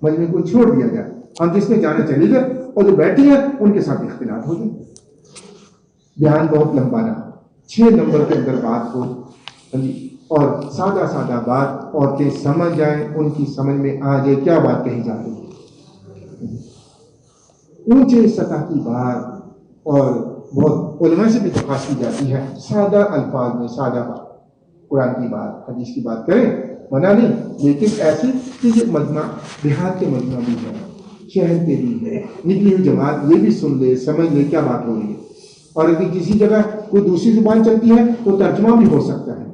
مجمع کو چھوڑ دیا جائے. ہم جس میں جانا چلے گئے, اور جو بیٹھے ہیں ان کے ساتھ اختلاف ہو جائے. بیان بہت لمبا نہ, 6 نمبر کے اندر بات ہو, اور سادہ سادہ بات, عورتیں سمجھ جائیں, ان کی سمجھ میں آ جائے کیا بات کہی جا رہی ہے. اونچے سطح کی بات, اور بہت علماء سے بھی درخواست کی جاتی ہے سادہ الفاظ میں سادہ بات, قرآن کی بات, حدیث کی بات کریں, منع نہیں, لیکن ایسی کہ یہ مجمع دیہات کے مجمع بھی ہے, شہر کے بھی ہے, نکلی ہوئی جماعت یہ بھی سن لے, سمجھ لے کیا بات ہو رہی ہے. اور اگر کسی جگہ کوئی دوسری زبان چلتی ہے تو ترجمہ بھی ہو سکتا ہے,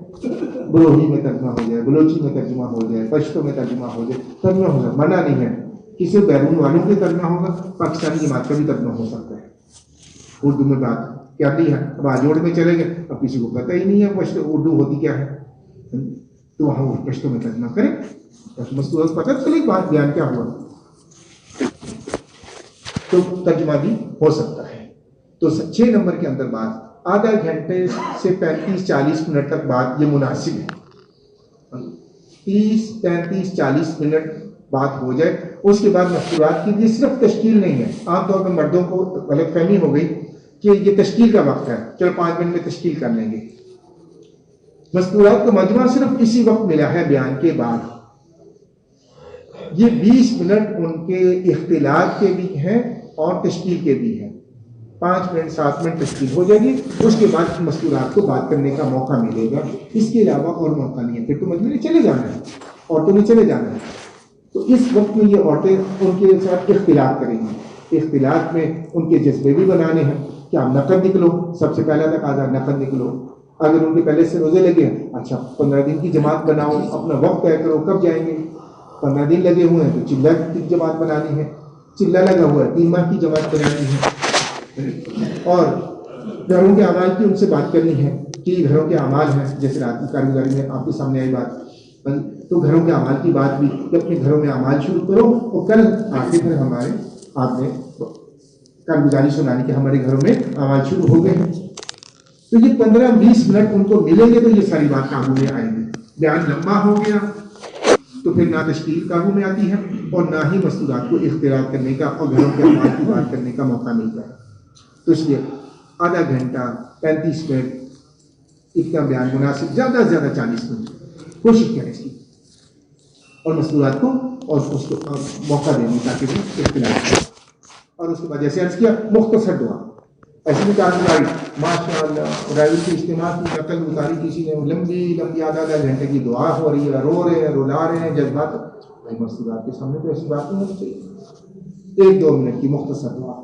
بلوہی میں ترجمہ ہو جائے, بلوچی میں ترجمہ ہو جائے, پشتو میں ترجمہ ہو جائے, ترجمہ ہو جائے, منع نہیں ہے. کسی بیرون والوں کے ترجمہ ہوگا, پاکستانی جماعت کا بھی ترجمہ ہو سکتا ہے. اردو میں بات کیا دی ہے, اب آجوڑ میں چلے گئے, اب کسی کو پتہ ہی نہیں ہے پشتو اردو ہوتی کیا ہے, تو وہاں وہ پشتو میں ترجمہ کریں, مستورات پتہ چلے بات بیان کیا ہوا, تو ترجمہ بھی ہو سکتا ہے. تو 6 نمبر کے اندر بات, آدھا گھنٹے سے 35-40 منٹ تک بات یہ مناسب ہے. 30-35-40 منٹ بات ہو جائے, اس کے بعد مستورات کے لیے صرف تشکیل نہیں ہے. عام طور پر مردوں کو غلط فہمی ہو گئی کہ یہ تشکیل کا وقت ہے, چلو 5 منٹ میں تشکیل کر لیں گے. مستورات کا مجمع صرف اسی وقت ملا ہے بیان کے بعد. یہ 20 منٹ ان کے اختلاف کے بھی ہیں اور تشکیل کے بھی ہیں. 5 منٹ 7 منٹ تشکیل ہو جائے گی, اس کے بعد مستورات کو بات کرنے کا موقع ملے گا. اس کے علاوہ اور موقع نہیں ہے. پھر تو مجمع میں چلے جانا ہے, عورتوں نے چلے جانا ہے. تو اس وقت میں یہ عورتیں ان کے ساتھ اختلاف کریں گی. اختلاف میں ان کے جذبے بھی بنانے ہیں کہ آپ نقد نکلو, سب سے پہلا تقاضا نقد نکلو. اگر ان کے پہلے سے روزے لگے ہیں, اچھا 15 دن کی جماعت بناؤ, اپنا وقت طے کرو کب جائیں گے. 15 دن لگے ہوئے ہیں تو چلہ کی جماعت بنانی ہے, چلہ لگا ہوا ہے 3 ماہ کی جماعت بنانی ہے, اور گھروں کے اعمال کی ان سے بات کرنی ہے. کہ گھروں کے اعمال ہیں، جیسے رات کی کارگزاری میں آپ کے سامنے آئی بات، تو گھروں کے اعمال کی بات بھی کہ اپنے گھروں میں اعمال شروع کرو، اور کل آخر پھر ہمارے آپ نے کارگزاری سنانی کہ ہمارے گھروں میں اعمال شروع ہو گئے ہیں. تو یہ 15-20 منٹ ان کو ملیں گے تو یہ ساری بات قابو میں آئیں گی. بیان لمبا ہو گیا تو پھر نہ تشکیل قابو میں آتی ہے اور نہ ہی مستورات کو اختیار کرنے کا اور گھروں کے اعمال کی بات کرنے کا موقع ملتا ہے. تو اس لیے آدھا گھنٹہ 35 منٹ اتنا بیان مناسب، زیادہ سے زیادہ 40 منٹ کوشش کریں اس کی، اور مستورات کو اور اس کو موقع دینے تاکہ وہ اختیار کریں. اور اس کے بعد جیسے عرض کیا مختصر دعا، ایسی بھی کارگزاری ماشاء اللہ رائل کے اجتماع کی نقل اتاری کسی نے لمبی لمبی آدھا گھنٹے کی دعا ہو رہی ہے، رو رہے ہیں، رلا رہے ہیں جذبات، بھائی مستورات کے سامنے تو ایسی بات نہیں ہونی چاہیے. 1-2 منٹ کی مختصر دعا،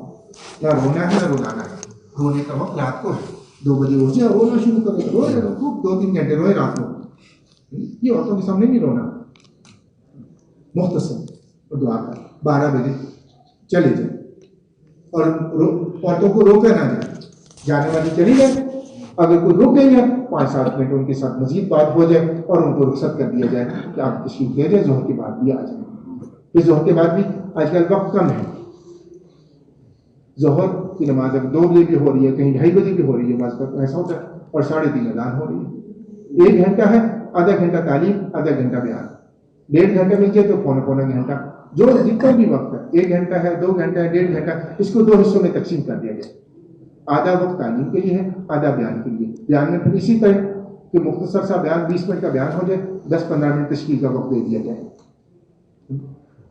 نہ رونا ہے نہ رلانا ہے. رونے کا وقت رات کو 2 بجے اٹھے رونا شروع کرے، روئے خوب 2-3 گھنٹے روئے رات کو. یہ عورتوں کے سامنے نہیں رونا، مختصر دعا کر 12 بجے چلے جائیں، اور عورتوں کو روکا نہ جائے. جانے والی چلی جائے، اگر کوئی روک گئی ہے 5-7 منٹ ان کے ساتھ مزید بات ہو جائے اور ان کو رخصت کر دیا جائے کہ آپ تشریف لے جائیں، ظہر کے بعد بھی آ جائیں. پھر ظہر کے بعد بھی آج کل وقت کم ہے، ظہر کی نماز اب 2 بجے بھی ہو رہی ہے، کہیں 2:30 بجے بھی ہو رہی ہے، بعض کا ایسا ہوتا ہے، اور 3:30 اذان ہو رہی ہے. 1 گھنٹہ ہے، آدھا گھنٹہ تعلیم، آدھا گھنٹہ بیان. 1.5 گھنٹہ مل جائے تو پونا گھنٹہ، جو جتنا بھی وقت ہے، 1 گھنٹہ ہے، 2 گھنٹہ ہے، 1.5 گھنٹہ، اس کو 2 حصوں میں تقسیم کر دیا جائے. آدھا وقت تعلیم کے لیے ہے، آدھا بیان کے لیے. بیان میں پھر اسی طرح کہ مختصر سا بیان 20 منٹ کا بیان ہو جائے، 10-15 منٹ تشکیل کا وقت دے دیا جائے.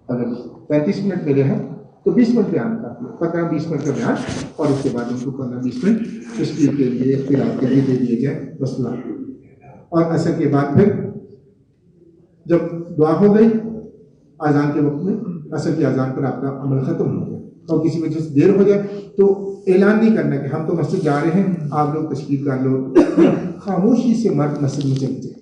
اگر 35 منٹ ملے ہیں تو 20 منٹ بیان کا، 15-20 منٹ کا بیان، اور اس کے بعد ان کو 15-20 منٹ تشکیل کے لیے اختیار کے لیے دے دیے جائے بس. اور عصر کے بعد پھر جب دعا ہو گئی اذان کے وقت میں، عصر کی اذان پر آپ کا عمل ختم ہو گیا، اور کسی وجہ سے دیر ہو جائے تو اعلان نہیں کرنا کہ ہم تو مسجد جا رہے ہیں، آپ لوگ تشکیل کر لو. خاموشی سے مرد مسجد میں چلے جائے،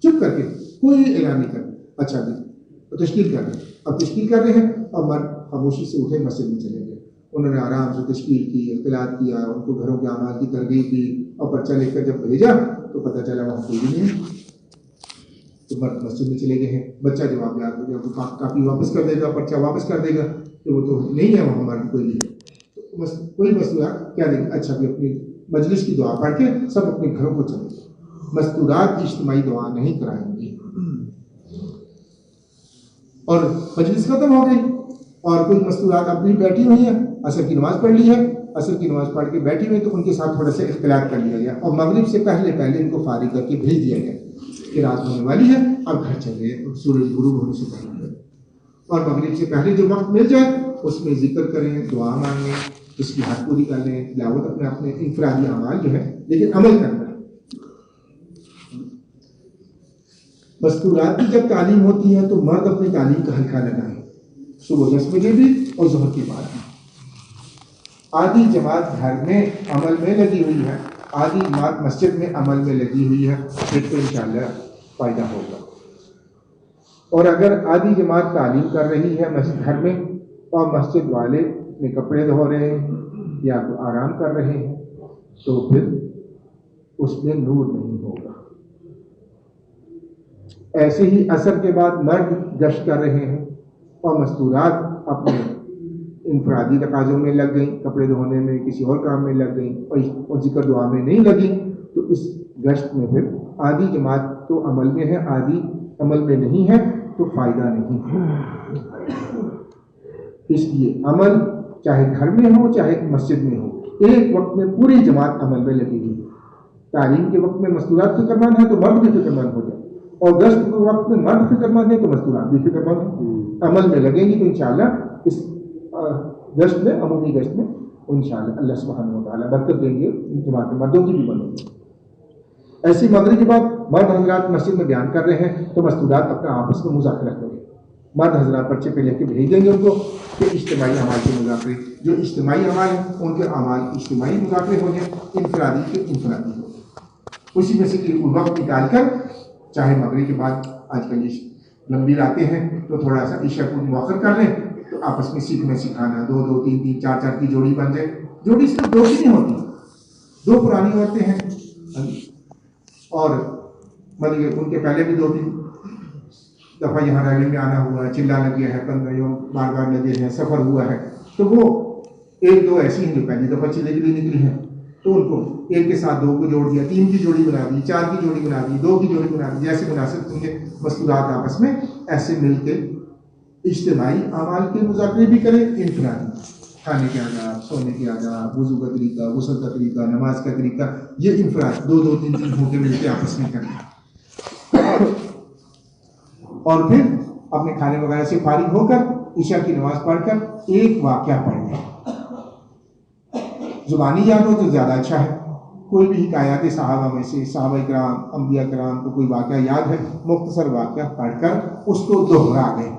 چپ کر کے، کوئی اعلان نہیں کرنا. اچھا جی تشکیل کر رہے ہیں، اب تشکیل کر رہے ہیں، اور مرد خاموشی سے اٹھے مسجد میں چلے گئے. انہوں نے آرام سے تشکیل کی، اختلاط کیا، ان کو گھروں کے اعمال کی ترغیب کی، اور پرچہ لے کر جب بھیجا تو پتہ چلا وہاں کوئی بھی نہیں ہے. تو مرد مسجد میں چلے گئے ہیں. بچہ جواب یاد ہو گیا، وہ کاپی واپس کر دے گا، پرچہ واپس کر دے گا کہ وہ تو نہیں ہے وہاں مرد کوئی نہیں. کوئی مستورات کیا دیں گے؟ اچھا بھی اپنی مجلس کی دعا پڑھ کے سب اپنے گھروں کو چلے گئے. مستورات کی اجتماعی دعا نہیں کرائیں گے. اور مجلس ختم ہو گئی اور کوئی مستورات اپنی بیٹھی ہوئی ہیں، عصر کی نماز پڑھ لی ہے، عصر کی نماز پڑھ کے بیٹھی ہوئی تو ان کے ساتھ تھوڑا سا اختلاط کر لیا گیا، اور مغرب سے پہلے ان کو فارغ کر کے بھیج دیا گیا کہ رات ہونے والی ہے، اب گھر چلے، سورج غروب ہونے سے پہلے. اور مغرب سے پہلے جو وقت مل جائے اس میں ذکر کریں، دعا مانگیں، اس کی حد پوری کر لیں، تلاوت اپنے انفرادی اعمال جو ہے، لیکن عمل کرنا ہے. مستورات کی جب تعلیم ہوتی ہے تو مرد اپنی تعلیم کا حلقہ لگائیں، صبح 10 بجے بھی اور ظہر کے بعد بھی. آدھی جماعت گھر میں عمل میں لگی ہوئی ہے، آدھی جماعت مسجد میں عمل میں لگی ہوئی ہے، پھر تو انشاءاللہ فائدہ ہوگا. اور اگر آدھی جماعت تعلیم کر رہی ہے مسجد گھر میں، اور مسجد والے اپنے کپڑے دھو رہے ہیں یا آرام کر رہے ہیں، تو پھر اس میں نور نہیں ہوگا. ایسے ہی عصر کے بعد مرد گشت کر رہے ہیں اور مستورات اپنے انفرادی تقاضوں میں لگ گئیں، کپڑے دھونے میں، کسی اور کام میں لگ گئیں، اور ذکر دعا میں نہیں لگیں، تو اس گشت میں پھر آدھی جماعت تو عمل میں ہے، آدھی عمل میں نہیں ہے، تو فائدہ نہیں ہے. اس لیے عمل چاہے گھر میں ہو چاہے مسجد میں ہو، ایک وقت میں پوری جماعت عمل میں لگی ہوئی. تعلیم کے وقت میں مستورات فکر مند ہے تو مرد بھی فکر مند ہو جائے، اور گشت کے وقت میں مرد فکر مند ہے تو مستورات بھی فکر مند ہے. عمل میں لگیں گی تو انشاءاللہ اس گشت میں، عمومی گشت میں انشاءاللہ اللہ سبحانہ و تعالیٰ برکت دیں گے، جماعت مردوں کی بھی بنے گی. ایسی مغرب کے بعد مرد حضرات مسجد میں بیان کر رہے ہیں تو مستورات اپنا آپس میں مذاکرہ کریں گے. مرد حضرات پرچے پہ لے کے بھیج دیں گے ان کو کہ اجتماعی اعمال کے مذاکرے، جو اجتماعی اعمال ہیں ان کے اعمال اجتماعی مذاکرے ہو جائیں، انفرادی کے انفرادی ہو جائیں. اسی میں سے وقت نکال کر، چاہے مغرب کے بعد آج کل یہ لمبی راتیں ہیں تو تھوڑا سا عشاء کو مؤخر کر لیں، تو آپس میں سیکھنا سکھانا، 2-2 3-3 4-4 کی جوڑی بن جائے. جوڑی صرف 2 کی نہیں ہوتی، 2 پرانی عورتیں ہیں اور مطلب ان کے پہلے بھی 2-3 دفعہ یہاں ریلی میں آنا ہوا ہے، چلا لگ گیا ہے، 15 یوم بار بار لگے ہیں، سفر ہوا ہے، تو وہ 1-2 ایسی ہیں جو پہلی دفعہ چلے کے لیے نکلی ہیں، تو ان کو ایک کے ساتھ 2 کو جوڑ دیا، 3 کی جوڑی بنا دی، 4 کی جوڑی بنا دی، 2 کی جوڑی بنا دی، جیسے مناسب ہوں گے مستورات آپس میں ایسے مل کے اجتماعی اعمال کے مذاکرے بھی کریں، انفرادی کھانے کے آداب، سونے کے آداب، وضو کا طریقہ، غسل کا طریقہ، نماز کا طریقہ، یہ انفراد 2-2 3 ہو کے مل کے آپس میں کریں، اور پھر اپنے کھانے وغیرہ سے فارغ ہو کر عشاء کی نماز پڑھ کر ایک واقعہ پڑھ لیں، زبانی یاد ہو تو زیادہ اچھا ہے، کوئی بھی حکایات صحابہ میں سے، صحابہ کرام، انبیاء کرام کو کوئی واقعہ یاد ہے، مختصر واقعہ پڑھ کر اس کو دوہرا دیں،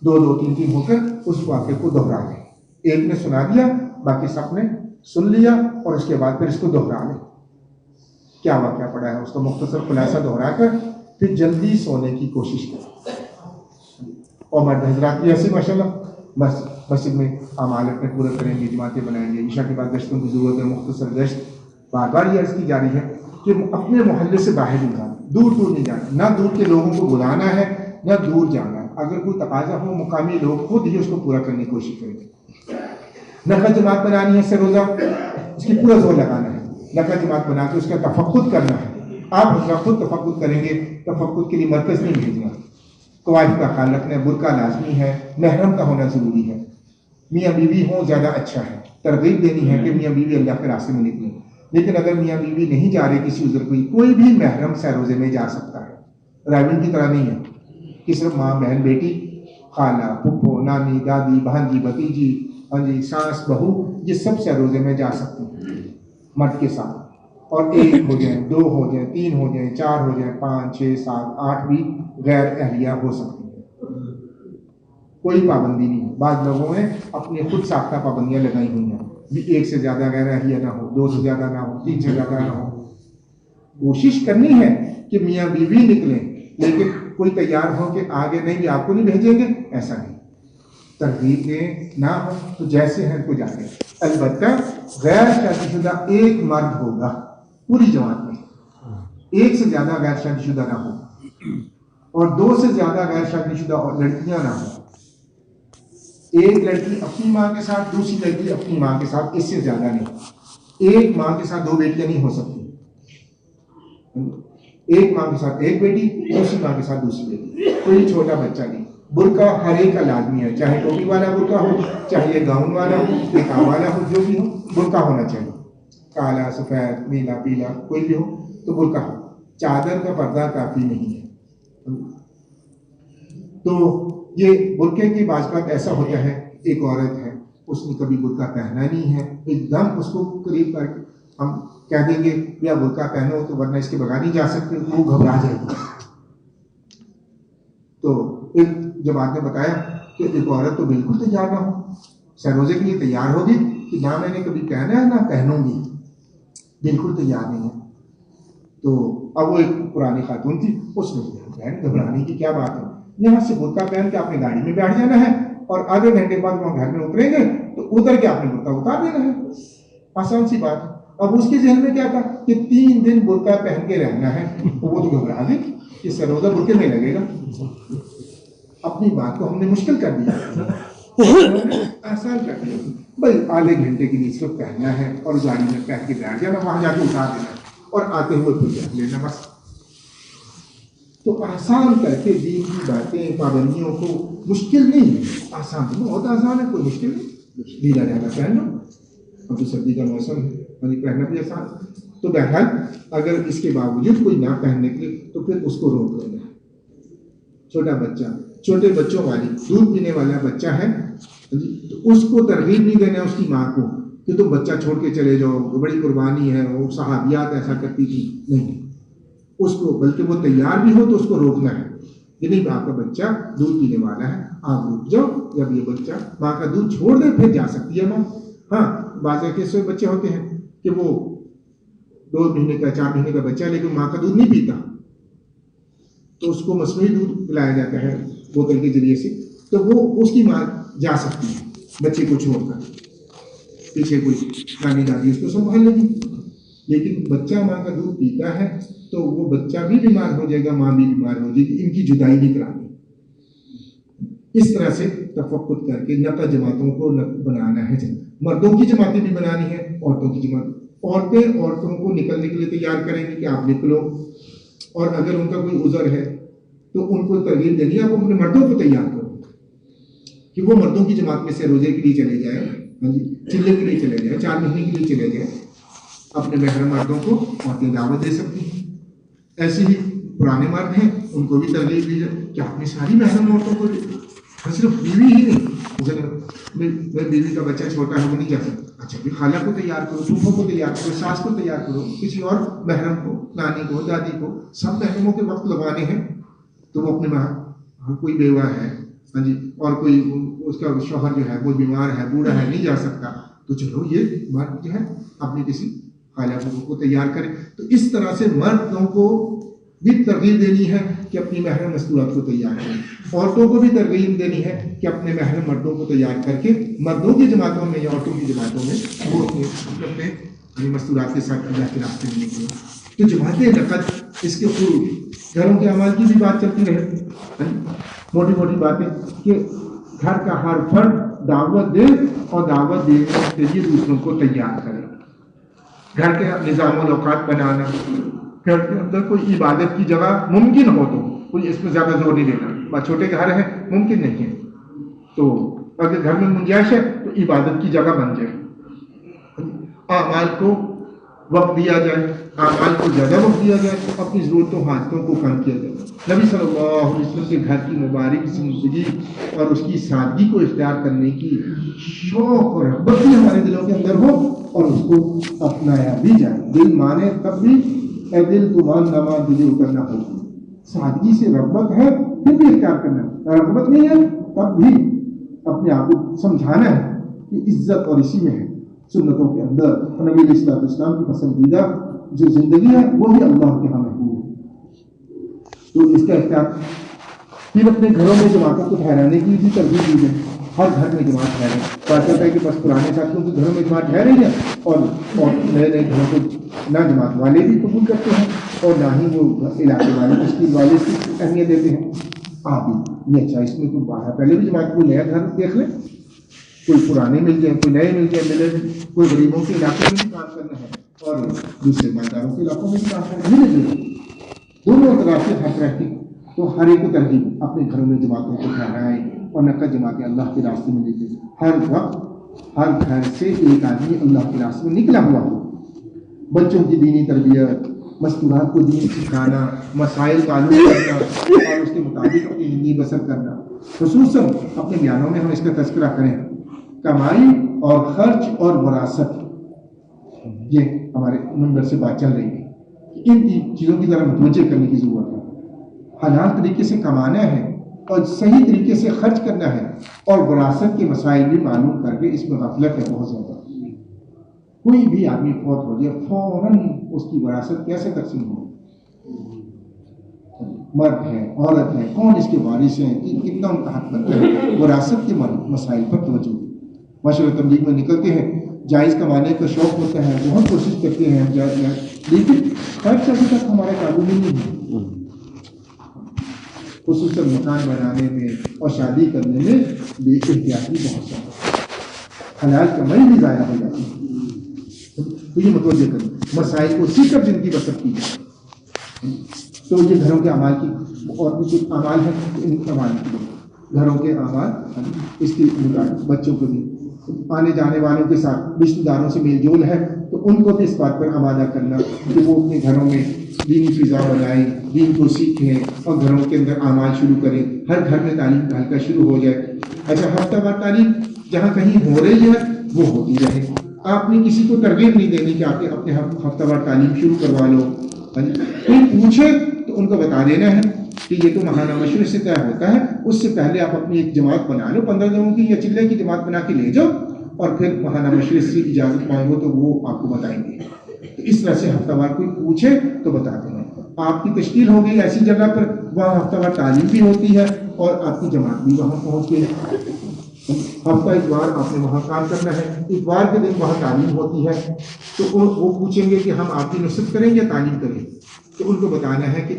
2-2 3 ہو کر اس واقعے کو دوہرا دیں، ایک نے سنا دیا، باقی سب نے سن لیا، اور اس کے بعد پھر اس کو دوہرا لیں، کیا واقعہ پڑا ہے اس کا مختصر خلاصہ دوہرا کر پھر جلدی سونے کی کوشش کریں۔ اور مرد حضرات بھی ایسے ماشاءاللہ مسجد میں اعمال اپنے پورے کریں گے، جماعتیں بنائیں گے، عشاء کے بعد گشتوں کی ضرورت ہے، مختصر گشت بار بار یہ عرض کی جا رہی ہے کہ اپنے محلے سے باہر نہیں جانا، دور دور نہیں جانا، نہ دور کے لوگوں کو بلانا ہے نہ دور جانا ہے، اگر کوئی تقاضا ہو مقامی لوگ خود ہی اس کو پورا کرنے کی کوشش کریں گے، نفل جماعت بنانی ہے روزہ اس کی پورا زور لگانا ہے، نفل جماعت بنا کے اس کا تفقد کرنا ہے، آپ خود تفقد کریں گے، تفقد کے لیے مرکز نہیں بھیجنا، قواعد کا خیال رکھنا ہے، برقع لازمی ہے، محرم کا ہونا ضروری ہے، میاں بیوی ہوں زیادہ اچھا ہے، ترغیب دینی ہے کہ میاں بیوی اللہ کے راستے میں نکلیں، لیکن اگر میاں بیوی نہیں جا رہے کسی عذر کوئی بھی محرم سہ روزے میں جا سکتا ہے، رائبل کی طرح نہیں ہے کہ صرف ماں بہن بیٹی خالہ پھپھو نانی دادی بھانجی بھتیجی ہاں جی ساس بہو یہ سب سہ روزے میں جا سکتے ہیں مرد کے ساتھ، اور 1 ہو جائیں 2 ہو جائیں 3 ہو جائیں 4 ہو جائیں 5 6 7 8 بھی غیر اہلیہ ہو سکتی ہیں، کوئی پابندی نہیں ہے، بعض لوگوں نے اپنی خود ساختہ پابندیاں لگائی ہوئی ہیں بھی 1 سے زیادہ غیر اہلیہ نہ ہو، 2 سے زیادہ نہ ہو، 3 سے زیادہ نہ ہو، کوشش کرنی ہے کہ میاں بیوی نکلیں، لیکن کوئی تیار ہو کہ آگے نہیں بھی آپ کو نہیں بھیجیں گے ایسا نہیں، ترغیب دیں، نہ ہو تو جیسے ہیں تو جانے، البتہ غیر شادی شدہ 1 مرد ہوگا پوری جماعت میں، 1 سے زیادہ غیر شادی شدہ نہ ہو، اور 2 سے زیادہ غیر شادی شدہ اور لڑکیاں نہ ہوں، 1 لڑکی اپنی ماں کے ساتھ، دوسری لڑکی اپنی ماں کے ساتھ، اس سے زیادہ نہیں، 1 ماں کے ساتھ 2 بیٹیاں نہیں ہو سکتی، 1 ماں کے ساتھ 1 بیٹی، دوسری ماں کے ساتھ دوسری بیٹی، کوئی چھوٹا بچہ نہیں، برقع ہر ایک کا لازمی ہے، چاہے ٹوپی والا برقع ہو، چاہے یہ گاؤن والا ہو، نقاب والا ہو، جو بھی ہو برقع ہونا چاہیے، کالا سفید نیلا پیلا کوئی بھی ہو تو برقع ہو، چادر کا پردہ کافی نہیں ہے، تو یہ برقعے کی بعض بات ایسا ہوتا ہے، ایک عورت ہے اس نے کبھی برقع پہنا نہیں ہے، ایک دم اس کو قریب کر کے ہم کہہ دیں گے یا برقع پہنو تو ورنہ اس کے بغیر نہیں جا سکتے، وہ گھبرا جائے گی، تو ایک جب آپ نے بتایا کہ ایک عورت تو بالکل تیار نہ ہو، سہ روزے کے لیے تیار ہوگی کہ نہ میں نے کبھی پہنا ہے نہ پہنوں گی، بالکل تیار نہیں ہے، تو اب وہ ایک پرانی خاتون تھی، اس نے بہن گھبرانے کی کیا بات ہے، یہاں سے برقع پہن کے اپنی گاڑی میں بیٹھ جانا ہے، اور آدھے گھنٹے بعد وہاں گھر میں اتریں گے تو ادھر کے اپنے برقع اتار دینا ہے، آسان سی بات ہے۔ اب اس کے ذہن میں کیا تھا کہ 3 دن برقع پہن کے رہنا ہے، وہ تو گھبرا گئی کہ سہ روزہ برقعے میں لگے گا، اپنی بات کو ہم نے مشکل کر دیا، آسان کر دیا، بھائی آدھے گھنٹے کے لیے صرف پہننا ہے اور گاڑی میں پہن کے بیٹھ جانا، وہاں جا کے اتار دینا اور آتے ہوئے پھر پہن لینا بس، تو آسان کر کے دین کی باتیں پابندیوں کو مشکل نہیں ہے، آسان ہے، بہت آسان ہے، کوئی مشکل نہیں، ڈھیلا ڈھالا پہن لو، اب تو سردی کا موسم ہے، پہننا بھی آسان، تو بہرحال اگر اس کے باوجود کوئی نہ پہننے کے لیے تو پھر اس کو روک لینا ہے، چھوٹا بچہ، چھوٹے بچوں والی دودھ پینے والا بچہ ہے تو اس کو ترغیب نہیں دینا اس کی ماں کو کہ تم بچہ چھوڑ کے چلے جاؤ، بڑی قربانی ہے، وہ صحابیات ایسا کرتی تھی، نہیں، اس کو بلکہ وہ تیار بھی ہو تو اس کو روکنا ہے کہ نہیں آپ کا بچہ دودھ پینے والا ہے، آپ رک جاؤ، جب یہ بچہ ماں کا دودھ چھوڑ دے پھر جا سکتی ہے ماں، ہاں بعض ایسے بچے ہوتے ہیں کہ وہ 2 مہینے کا 4 مہینے کا بچہ ہے لیکن ماں کا دودھ نہیں پیتا، تو اس کو مصنوعی دودھ پلایا جاتا ہے بوتل کے ذریعے سے، تو وہ اس کی ماں جا سکتی ہے بچے کو چھوڑ کر، پیچھے کوئی نانی دادی اس کو سنبھال لے گی، لیکن بچہ ماں کا دودھ پیتا ہے تو وہ بچہ بھی بیمار ہو جائے گا، ماں بھی بیمار ہو جائے گی، ان کی جدائی نہیں کرانی۔ اس طرح سے تفقد کر کے نقد جماعتوں کو بنانا ہے، مردوں کی جماعتیں بھی بنانی ہے، عورتوں کی جماعت۔ عورتیں عورتوں کو نکلنے کے لیے تیار کریں گی کہ آپ نکلو، اور اگر ان کا کوئی عذر ہے تو ان کو ترغیب دینی ہے، آپ اپنے مردوں کو تیار کرو کہ وہ مردوں کی جماعت میں سے روزے کے لیے چلے جائیں، ہاں جی، چلے کے لیے چلے جائیں، 4 مہینے کے لیے چلے جائیں۔ اپنے محرم مردوں کو عورتیں دعوت دے سکتی ہیں۔ ایسے ہی پرانے مرد ہیں، ان کو بھی ترغیب دی جائے کہ اپنی ساری محرم عورتوں کو، صرف بیوی ہی نہیں، اگر بیوی کا بچہ چھوٹا ہے وہ نہیں جا سکتا، اچھا بھی خالہ کو تیار کرو، پھوپھو کو تیار کرو، ساس کو تیار کرو، کسی اور محرم کو، نانی کو، دادی کو، سب محرموں کے وقت لگانے ہیں تو وہ اپنے کوئی بیوہ ہے، ہاں جی، اور کوئی اس کا شوہر جو ہے وہ بیمار ہے، بوڑھا ہے، نہیں جا سکتا، تو چلو یہ مرد جو ہے اپنی کسی خالہ کو تیار کرے۔ تو اس طرح سے مردوں کو بھی ترغیب دینی ہے کہ اپنی محرم مستورات کو تیار کریں، عورتوں کو بھی ترغیب دینی ہے کہ اپنے محرم مردوں کو تیار کر کے مردوں کی جماعتوں میں یا عورتوں کی جماعتوں میں وہ اپنے مستورات کے ساتھ اللہ کے راستے میں نکلیں۔ تو جماعت نقد، اس کے خروج، گھروں کے اعمال کی بھی بات چلتی رہے، موٹی موٹی باتیں کہ گھر کا ہر فرد دعوت دے اور دعوت دینے کے لیے دوسروں کو تیار کرے، گھر کے نظام و اوقات بنانا، گھر کے اندر کوئی عبادت کی جگہ ممکن ہو تو کوئی اس میں زیادہ زور نہیں دینا، چھوٹے گھر ہیں ممکن نہیں ہے تو اگر گھر میں گنجائش ہے تو عبادت کی جگہ بن جائے، اعمال کو وقت دیا جائے، اعمال کو زیادہ وقت دیا جائے، اپنی ضرورتوں حاجتوں کو کم کیا جائے۔ نبی صلی اللہ علیہ وسلم کے گھر کی مبارک زندگی اور اس کی سادگی کو اختیار کرنے کی شوق اور رغبت بھی ہمارے دلوں کے اندر ہو اور اس کو اپنایا بھی جائے۔ دل مانے تب بھی، اے دل تو مان نہ مان تجھے اترنا ہوگا۔ سادگی سے رغبت ہے پھر بھی اختیار کرنا ہے، رغبت نہیں ہے تب بھی اپنے آپ کو سمجھانا ہے کہ عزت اور اسی میں ہے سنتوں کے اندر۔ نبی علیہ الصلوۃ والسلام کی پسندیدہ جو زندگی ہے وہی اللہ کے ہاں محبوب ہے، تو اس کا اختیار۔ پھر اپنے گھروں میں جماعتوں کو ٹھہرانے کی بھی ترغیب دی جائے، ہر گھر میں جماعت ٹھہرے۔ بات کرتا ہے کہ بس پرانے ساتھیوں کے گھروں میں جماعت ٹھہرے ہیں اور نئے نئے گھروں کو نہ جماعت والے بھی قبول کرتے ہیں اور نہ ہی وہ علاقے والے تشکیل والے اس کی اہمیت دیتے ہیں۔ آپ بھی یہ اچھا، اس میں کوئی باہر پہلے بھی جماعت کوئی نیا گھر دیکھ لیں، کوئی پرانے مل جائیں، کوئی نئے مل جائیں، ملے، کوئی غریبوں کے علاقے میں بھی کام کرنا ہے اور دوسرے مالداروں کے علاقوں میں بھی کام کرنا ہے، ملے دونوں طرف سے حق رہتی، تو ہر ایک کو ترغیب اپنے گھروں میں جماعتوں کو ٹھہرائیں اور نقد جماعتیں اللہ کے راستے میں لے کے ہر وقت ہر گھر سے ایک آدمی اللہ کے راستے میں نکلا ہوا ہو۔ بچوں کی دینی تربیت، مستورات کو دین سکھانا، مسائل تعلق کرنا اور اس کے مطابق اپنی زندگی بسر کرنا۔ خصوصاً اپنے بیانوں میں ہم اس کا تذکرہ کریں، کمائی اور خرچ اور وراثت، یہ ہمارے منبر سے بات چل رہی ہے، ان چیزوں کی طرف متوجہ کرنے کی ضرورت ہے۔ حلال طریقے سے کمانا ہے اور صحیح طریقے سے خرچ کرنا ہے، اور وراثت کے مسائل بھی معلوم کر کے اس میں غفلت ہے بہت زیادہ۔ کوئی بھی آدمی فوت ہو جائے فوراً اس کی وراثت کیسے تقسیم ہو، مرد ہے، عورت ہے، کون اس کے وارث ہیں، کتنا ان کا حق بنتا ہے، وراثت کے مسائل پر توجہ۔ ماشاءاللہ تبلیغ میں نکلتے ہیں، جائز کمانے کا شوق ہوتا ہے، بہت کوشش کرتے ہیں ہم جائز، لیکن خرچ ابھی تک ہمارے قابو میں نہیں ہے، خصوصاً مکان بنانے میں اور شادی کرنے میں بے احتیاطی بہت زیادہ، حلال کمائی بھی ضائع ہو جاتی ہے۔ تو یہ متوجہ کریں، مسائل کو سیکھ کر زندگی بسر کی جائے۔ تو یہ گھروں کے اعمال کی اور بھی کچھ اعمال ہیں، ان اعمال کی گھروں کے اعمال، اس کے مطابق بچوں کو بھی آنے جانے والوں کے ساتھ رشتہ داروں سے میل جول ہے تو ان کو بھی اس بات پر آمادہ کرنا کہ وہ اپنے گھروں میں دینی فضا بنائیں، دین کو سیکھیں اور گھروں کے اندر اعمال شروع کریں، ہر گھر میں تعلیم کا حلقہ شروع ہو جائے۔ اچھا، ہفتہ وار تعلیم جہاں کہیں ہو رہی ہے وہ ہوتی رہے، آپ نے کسی کو ترغیب نہیں دینی کہ آپ اپنے ہفتہ وار تعلیم شروع کروا لو، کوئی پوچھے تو ان کو بتا دینا ہے کہ یہ تو ماہانہ مشورے سے طے ہوتا ہے، اس سے پہلے آپ اپنی ایک جماعت بنا لو، 15 لوگوں کی یا چلے کی جماعت بنا کے لے جاؤ اور پھر ماہانہ مشورے سے اجازت مانگو تو وہ آپ کو بتائیں گے۔ تو اس طرح سے ہفتہ وار کوئی پوچھے تو بتا دینا۔ آپ کی تشکیل ہو گئی ایسی جگہ پر وہاں ہفتہ وار تعلیم بھی ہوتی ہے اور آپ کی جماعت بھی وہاں پہنچ گئی۔ ہفتہ اتوار آپ نے وہاں کام کرنا ہے، اتوار کے دن وہاں تعلیم ہوتی ہے، تو وہ پوچھیں گے کہ ہم آپ کی نصرت کریں یا تعلیم کریں، تو ان کو بتانا ہے کہ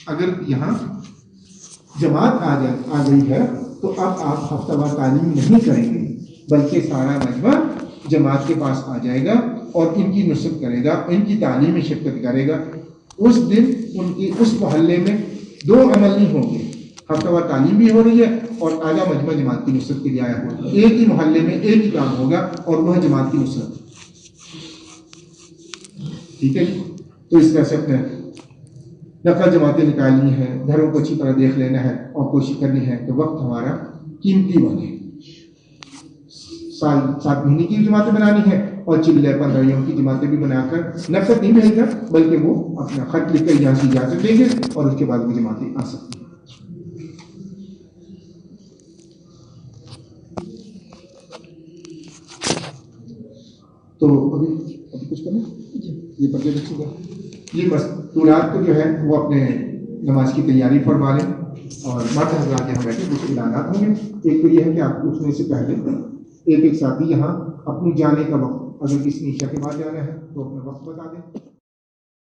اگر یہاں جماعت آ گئی ہے تو اب آپ ہفتہ وار تعلیم نہیں کریں گے، بلکہ سارا مجمع جماعت کے پاس آ جائے گا اور ان کی نصرت کرے گا، ان کی تعلیم میں شرکت کرے گا۔ اس دن ان کی اس محلے میں دو عمل نہیں ہوں گے، ہفتہ وار تعلیم بھی ہو رہی ہے اور اعلیٰ مجمع جماعت کی نصرت کے لیے آیا ہوا ہے، ایک ہی محلے میں ایک ہی کام ہوگا اور وہ ہے جماعت کی نصرت۔ ٹھیک ہے جی، تو اس طرح سے اپنے نفع جماعتیں نکالنی ہے، گھروں کو اچھی طرح دیکھ لینا ہے اور کوشش کرنی ہے کہ وقت ہمارا قیمتی بنے۔ سال 7 مہینے کی جماعتیں بنانی ہے اور 15 کی جماعتیں بھی بنا کر نفرت نہیں ملے گا، بلکہ وہ اپنا خط لکھ کر یہاں سے اجازت دیں گے اور اس کے بعد وہ جماعتیں آ سکتی ہیں۔ تو ابھی کچھ کریں، یہ پڑھتے رکھیے گا، یہ مستورات کو جو ہے وہ اپنے نماز کی تیاری فرما لیں، اور مرد حضرات یہاں بیٹھے کچھ اعلانات ہوں گے۔ ایک تو یہ ہے کہ آپ اٹھنے سے پہلے ایک ساتھی یہاں اپنی جانے کا وقت، اگر کسی عشاء کے بعد جانا ہے تو اپنا وقت بتا دیں۔